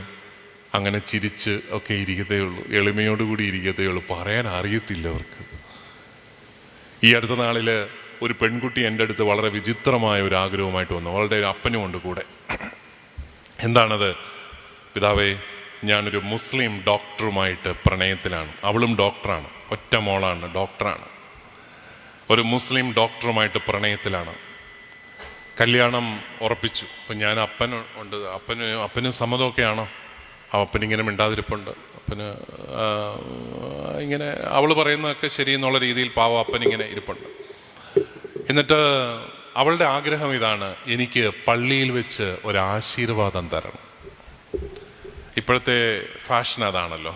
അങ്ങനെ ചിരിച്ച് ഒക്കെ ഇരിക്കത്തേ ഉള്ളൂ, എളിമയോടുകൂടി ഇരിക്കത്തേ ഉള്ളൂ. പറയാൻ അറിയത്തില്ല അവർക്ക്. ഈ അടുത്ത നാളിൽ ഒരു പെൺകുട്ടി എൻ്റെ അടുത്ത് വളരെ വിചിത്രമായ ഒരു ആഗ്രഹവുമായിട്ട് വന്നു. അവളുടെ ഒരു അപ്പനും ഉണ്ട് കൂടെ. എന്താണത്? പിതാവേ, ഞാനൊരു മുസ്ലിം ഡോക്ടറുമായിട്ട് പ്രണയത്തിലാണ്. അവളും ഡോക്ടറാണ്, ഒറ്റ മോളാണ്, ഡോക്ടറാണ്. ഒരു മുസ്ലിം ഡോക്ടറുമായിട്ട് പ്രണയത്തിലാണ്. കല്യാണം ഉറപ്പിച്ചു. അപ്പം ഞാൻ ഉണ്ട്, അപ്പന് സമ്മതമൊക്കെയാണോ? അപ്പനിങ്ങനെ മിണ്ടാതിരിപ്പുണ്ട്. അപ്പന് ഇങ്ങനെ അവൾ പറയുന്നതൊക്കെ ശരിയെന്നുള്ള രീതിയിൽ പാവം അപ്പനിങ്ങനെ ഇരിപ്പുണ്ട്. എന്നിട്ട് അവളുടെ ആഗ്രഹം ഇതാണ്, എനിക്ക് പള്ളിയിൽ വെച്ച് ഒരാശീർവാദം തരണം. ഇപ്പോഴത്തെ ഫാഷൻ അതാണല്ലോ,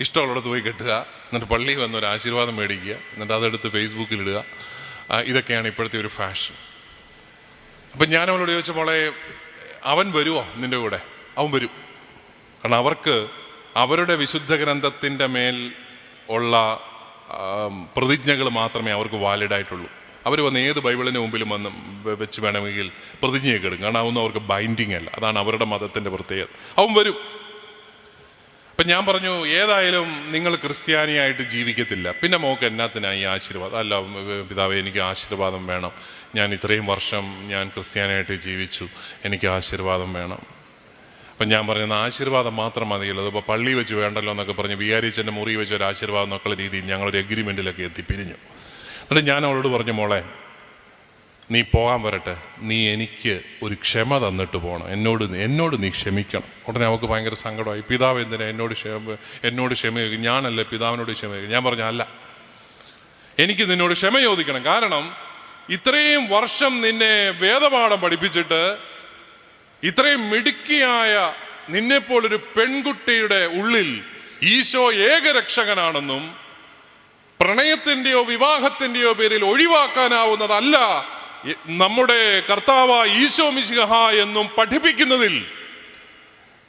ഇഷ്ടമുള്ളിടത്ത് പോയി കെട്ടുക, എന്നിട്ട് പള്ളിയിൽ വന്ന് ഒരു ആശീർവാദം മേടിക്കുക, എന്നിട്ട് അതെടുത്ത് ഫേസ്ബുക്കിലിടുക. ഇതൊക്കെയാണ് ഇപ്പോഴത്തെ ഒരു ഫാഷൻ. അപ്പം ഞാൻ അവളോട് ചോദിച്ച, മോളെ അവൻ വരുമോ നിൻ്റെ കൂടെ? അവൻ വരും. കാരണം അവർക്ക് അവരുടെ വിശുദ്ധ ഗ്രന്ഥത്തിൻ്റെ മേൽ ഉള്ള പ്രതിജ്ഞകൾ മാത്രമേ അവർക്ക് വാലിഡായിട്ടുള്ളൂ. അവർ വന്ന് ഏത് ബൈബിളിന് മുമ്പിലും വന്ന് വെച്ച് വേണമെങ്കിൽ പ്രതിജ്ഞയൊക്കെ എടുക്കും. കാരണം അതൊന്നും അവർക്ക് ബൈൻഡിങ് അല്ല. അതാണ് അവരുടെ മതത്തിൻ്റെ പ്രത്യേകത. അവൻ വരും. അപ്പം ഞാൻ പറഞ്ഞു, ഏതായാലും നിങ്ങൾ ക്രിസ്ത്യാനിയായിട്ട് ജീവിക്കത്തില്ല, പിന്നെ മോക്ക് എന്നാത്തിനായി ആശീർവാദം? അല്ല പിതാവേ, എനിക്ക് ആശീർവാദം വേണം. ഞാൻ ഇത്രയും വർഷം ഞാൻ ക്രിസ്ത്യാനിയായിട്ട് ജീവിച്ചു, എനിക്ക് ആശീർവാദം വേണം. അപ്പം ഞാൻ പറഞ്ഞത് ആശീർവാദം മാത്രം മതിയല്ലോ, അതിപ്പോൾ പള്ളി വെച്ച് വേണ്ടല്ലോ എന്നൊക്കെ പറഞ്ഞ് വികാരിച്ചൻ്റെ മുറി വെച്ച് ഒരു ആശീർവാദം എന്നൊക്കെയുള്ള രീതിയിൽ ഞങ്ങളൊരു എഗ്രിമെൻറ്റിലൊക്കെ എത്തിപ്പിരിഞ്ഞു. എന്നിട്ട് ഞാൻ അവളോട് പറഞ്ഞു, മോളെ നീ പോകാൻ വരട്ടെ, നീ എനിക്ക് ഒരു ക്ഷമ തന്നിട്ട് പോകണം, എന്നോട് നീ ക്ഷമിക്കണം. ഉടനെ അവൾക്ക് ഭയങ്കര സങ്കടമായി. പിതാവ് എന്തിനാ എന്നോട് ക്ഷമ ചോദിക്കും? ഞാനല്ലേ പിതാവിനോട് ക്ഷമ ചോദിക്കും? ഞാൻ പറഞ്ഞു, അല്ല, എനിക്ക് നിന്നോട് ക്ഷമ ചോദിക്കണം. കാരണം ഇത്രയും വർഷം നിന്നെ വേദപാഠം പഠിപ്പിച്ചിട്ട് ഇത്രയും മിടുക്കിയായ നിന്നെപ്പോലൊരു പെൺകുട്ടിയുടെ ഉള്ളിൽ ഈശോ ഏകരക്ഷകനാണെന്നും പ്രണയത്തിൻ്റെയോ വിവാഹത്തിൻ്റെയോ പേരിൽ ഒഴിവാക്കാനാവുന്നതല്ല നമ്മുടെ കർത്താവായ ഈശോ മിശിഹ എന്നും പഠിപ്പിക്കുന്നതിൽ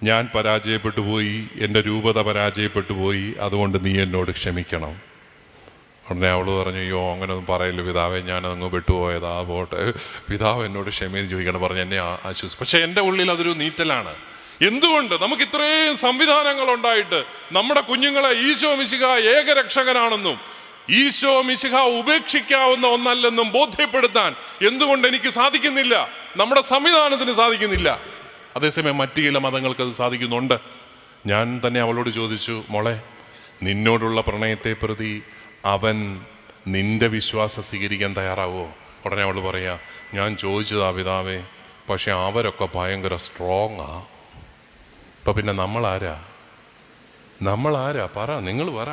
ഞാൻ പരാജയപ്പെട്ടു പോയി, എൻ്റെ രൂപത പരാജയപ്പെട്ടു പോയി, അതുകൊണ്ട് നീ എന്നോട് ക്ഷമിക്കണം. ഉടനെ അവൾ പറഞ്ഞു, അയ്യോ അങ്ങനെയൊന്നും പറയില്ല പിതാവേ, ഞാനതങ്ങ് വിട്ടുപോയതാ, പോട്ടെ, പിതാവ് എന്നോട് ക്ഷമയെന്ന് ചോദിക്കണം പറഞ്ഞ് എന്നെ ആശ്വസിച്ചു. പക്ഷെ എൻ്റെ ഉള്ളിൽ അതൊരു നീറ്റലാണ്. എന്തുകൊണ്ട്? നമുക്ക് ഇത്രയും സംവിധാനങ്ങൾ ഉണ്ടായിട്ട് നമ്മുടെ കുഞ്ഞുങ്ങളെ ഈശോ മിശിഹ ഏകരക്ഷകനാണെന്നും ഈശോ മിശിഹ ഉപേക്ഷിക്കാവുന്ന ഒന്നല്ലെന്നും ബോധ്യപ്പെടുത്താൻ എന്തുകൊണ്ട് എനിക്ക് സാധിക്കുന്നില്ല? നമ്മുടെ സംവിധാനത്തിന് സാധിക്കുന്നില്ല. അതേസമയം മറ്റു ചില മതങ്ങൾക്ക് അത് സാധിക്കുന്നുണ്ട്. ഞാൻ തന്നെ അവളോട് ചോദിച്ചു, മോളെ, നിന്നോടുള്ള പ്രണയത്തെ പ്രതി അവൻ നിന്റെ വിശ്വാസം സ്വീകരിക്കാൻ തയ്യാറാവോ? ഉടനെ അവൾ പറയാ, ഞാൻ ചോദിച്ചതാ പിതാവേ, പക്ഷെ അവരൊക്കെ ഭയങ്കര സ്ട്രോങ്ങാ. ഇപ്പൊ പിന്നെ നമ്മളാരാ പറ, നിങ്ങൾ പറ.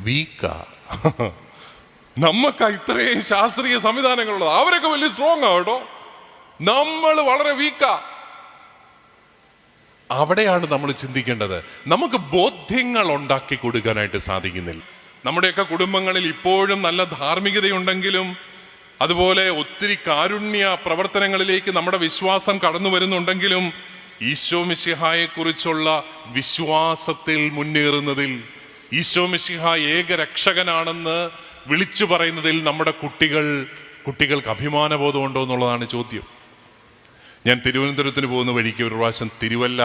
വീക്കാ. നമ്മക്ക ഇത്രയും ശാസ്ത്രീയ സംവിധാനങ്ങളുള്ളത്. അവരൊക്കെ വലിയ സ്ട്രോങ് ആ കേട്ടോ, നമ്മൾ വളരെ വീക്കാ. അവിടെയാണ് നമ്മൾ ചിന്തിക്കേണ്ടത്. നമുക്ക് ബോധ്യങ്ങൾ ഉണ്ടാക്കി കൊടുക്കാനായിട്ട് സാധിക്കുന്നില്ല. നമ്മുടെയൊക്കെ കുടുംബങ്ങളിൽ ഇപ്പോഴും നല്ല ധാർമ്മികതയുണ്ടെങ്കിലും അതുപോലെ ഒത്തിരി കാരുണ്യ പ്രവർത്തനങ്ങളിലേക്ക് നമ്മുടെ വിശ്വാസം കടന്നു വരുന്നുണ്ടെങ്കിലും ഈശോ മിശിഹായെ കുറിച്ചുള്ള വിശ്വാസത്തിൽ മുന്നേറുന്നതിൽ, ഈശോ മിശിഹ ഏകരക്ഷകനാണെന്ന് വിളിച്ചു പറയുന്നതിൽ നമ്മുടെ കുട്ടികൾക്ക് അഭിമാനബോധം ഉണ്ടോ എന്നുള്ളതാണ് ചോദ്യം. ഞാൻ തിരുവനന്തപുരത്തിന് പോകുന്ന വഴിക്ക് ഒരു പ്രാവശ്യം തിരുവല്ല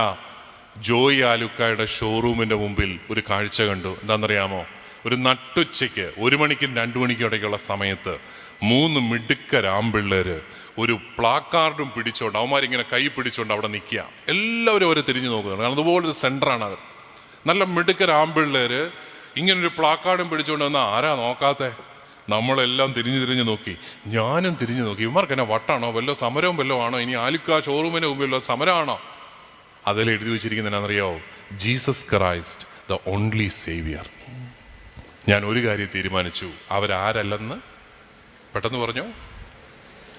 ജോയി ആലുക്കായുടെ ഷോറൂമിൻ്റെ മുമ്പിൽ ഒരു കാഴ്ച കണ്ടു. എന്താണെന്നറിയാമോ? ഒരു നട്ടുച്ചയ്ക്ക് 1 മണിക്കും 2 മണിക്കും ഇടയ്ക്കുള്ള സമയത്ത് 3 മിടുക്കരാമ്പിള്ളേര് ഒരു പ്ലാക്കാർഡും പിടിച്ചോണ്ട്, അവന്മാരിങ്ങനെ കൈ പിടിച്ചോണ്ട് അവിടെ നിൽക്കുക. എല്ലാവരും അവരെ തിരിഞ്ഞു നോക്കുന്നുണ്ട്. കാരണം അതുപോലൊരു സെൻ്ററാണ് അവർ. നല്ല മിടുക്കരാമ്പിള്ളേര് ഇങ്ങനൊരു പ്ലാക്കാർഡും പിടിച്ചോണ്ട് വന്നാൽ ആരാ നോക്കാത്തെ? നമ്മളെല്ലാം തിരിഞ്ഞു നോക്കി. ഞാനും തിരിഞ്ഞു നോക്കി. ഇവന്മാർക്ക് എന്നെ വട്ടാണോ? വല്ലോ സമരവും വല്ലോ ആണോ? ഇനി ആലുക്ക ഷോറൂമിന് മുമ്പിലോ സമരമാണോ? അതിൽ എഴുതി വെച്ചിരിക്കുന്നതിനാണെന്നറിയോ? Jesus Christ the only saviour. ഞാൻ ഒരു കാര്യം തീരുമാനിച്ചു, അവരാരല്ലെന്ന്. പെട്ടെന്ന് പറഞ്ഞു,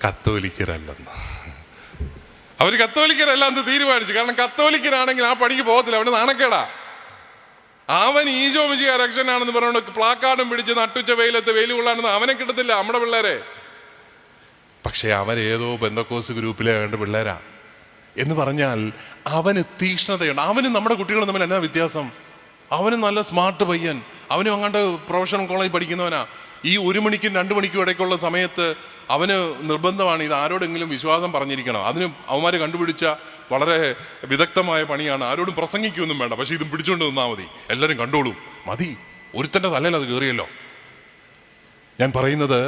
കത്തോലിക്കരല്ലെന്ന്. അവർ കത്തോലിക്കരല്ല എന്ന് തീരുമാനിച്ചു. കാരണം കത്തോലിക്കനാണെങ്കിൽ ആ പണിക്ക് പോകത്തില്ല, അവന് നാണക്കേടാ. അവൻ ഈശോ മിശിഹ രക്ഷകനാണെന്ന് പറഞ്ഞുകൊണ്ട് പ്ലാക്കാർഡും പിടിച്ച് നട്ടുച്ച വെയിലത്ത് വെയിൽ കൊള്ളാനെന്ന് അവനെ കിട്ടത്തില്ല, നമ്മുടെ പിള്ളേരെ. പക്ഷെ അവരേതോ പെന്തക്കോസ് ഗ്രൂപ്പിലെ വേണ്ട പിള്ളേരാ എന്ന് പറഞ്ഞാൽ അവന് തീക്ഷ്ണതയുണ്ട്. അവനും നമ്മുടെ കുട്ടികളും തമ്മിൽ എന്നാ വ്യത്യാസം? അവനും നല്ല സ്മാർട്ട് പയ്യൻ, അവനും അങ്ങാണ്ട് പ്രൊഫഷണൽ കോളേജ് പഠിക്കുന്നവനാ. ഈ 1 മണിക്കും 2 മണിക്കും ഇടയ്ക്കുള്ള സമയത്ത് അവന് നിർബന്ധമാണ് ഇത് ആരോടെങ്കിലും വിശ്വാസം പറഞ്ഞിരിക്കണം. അതിന് അവന്മാർ കണ്ടുപിടിച്ച വളരെ വിദഗ്ധമായ പണിയാണ്. ആരോടും പ്രസംഗിക്കൊന്നും വേണ്ട, പക്ഷെ ഇതും പിടിച്ചുകൊണ്ട് നിന്നാൽ മതി, എല്ലാവരും കണ്ടോളും, മതി. ഒരുത്തൻ്റെ തലയിൽ അത് കയറിയല്ലോ. ഞാൻ പറയുന്നത്,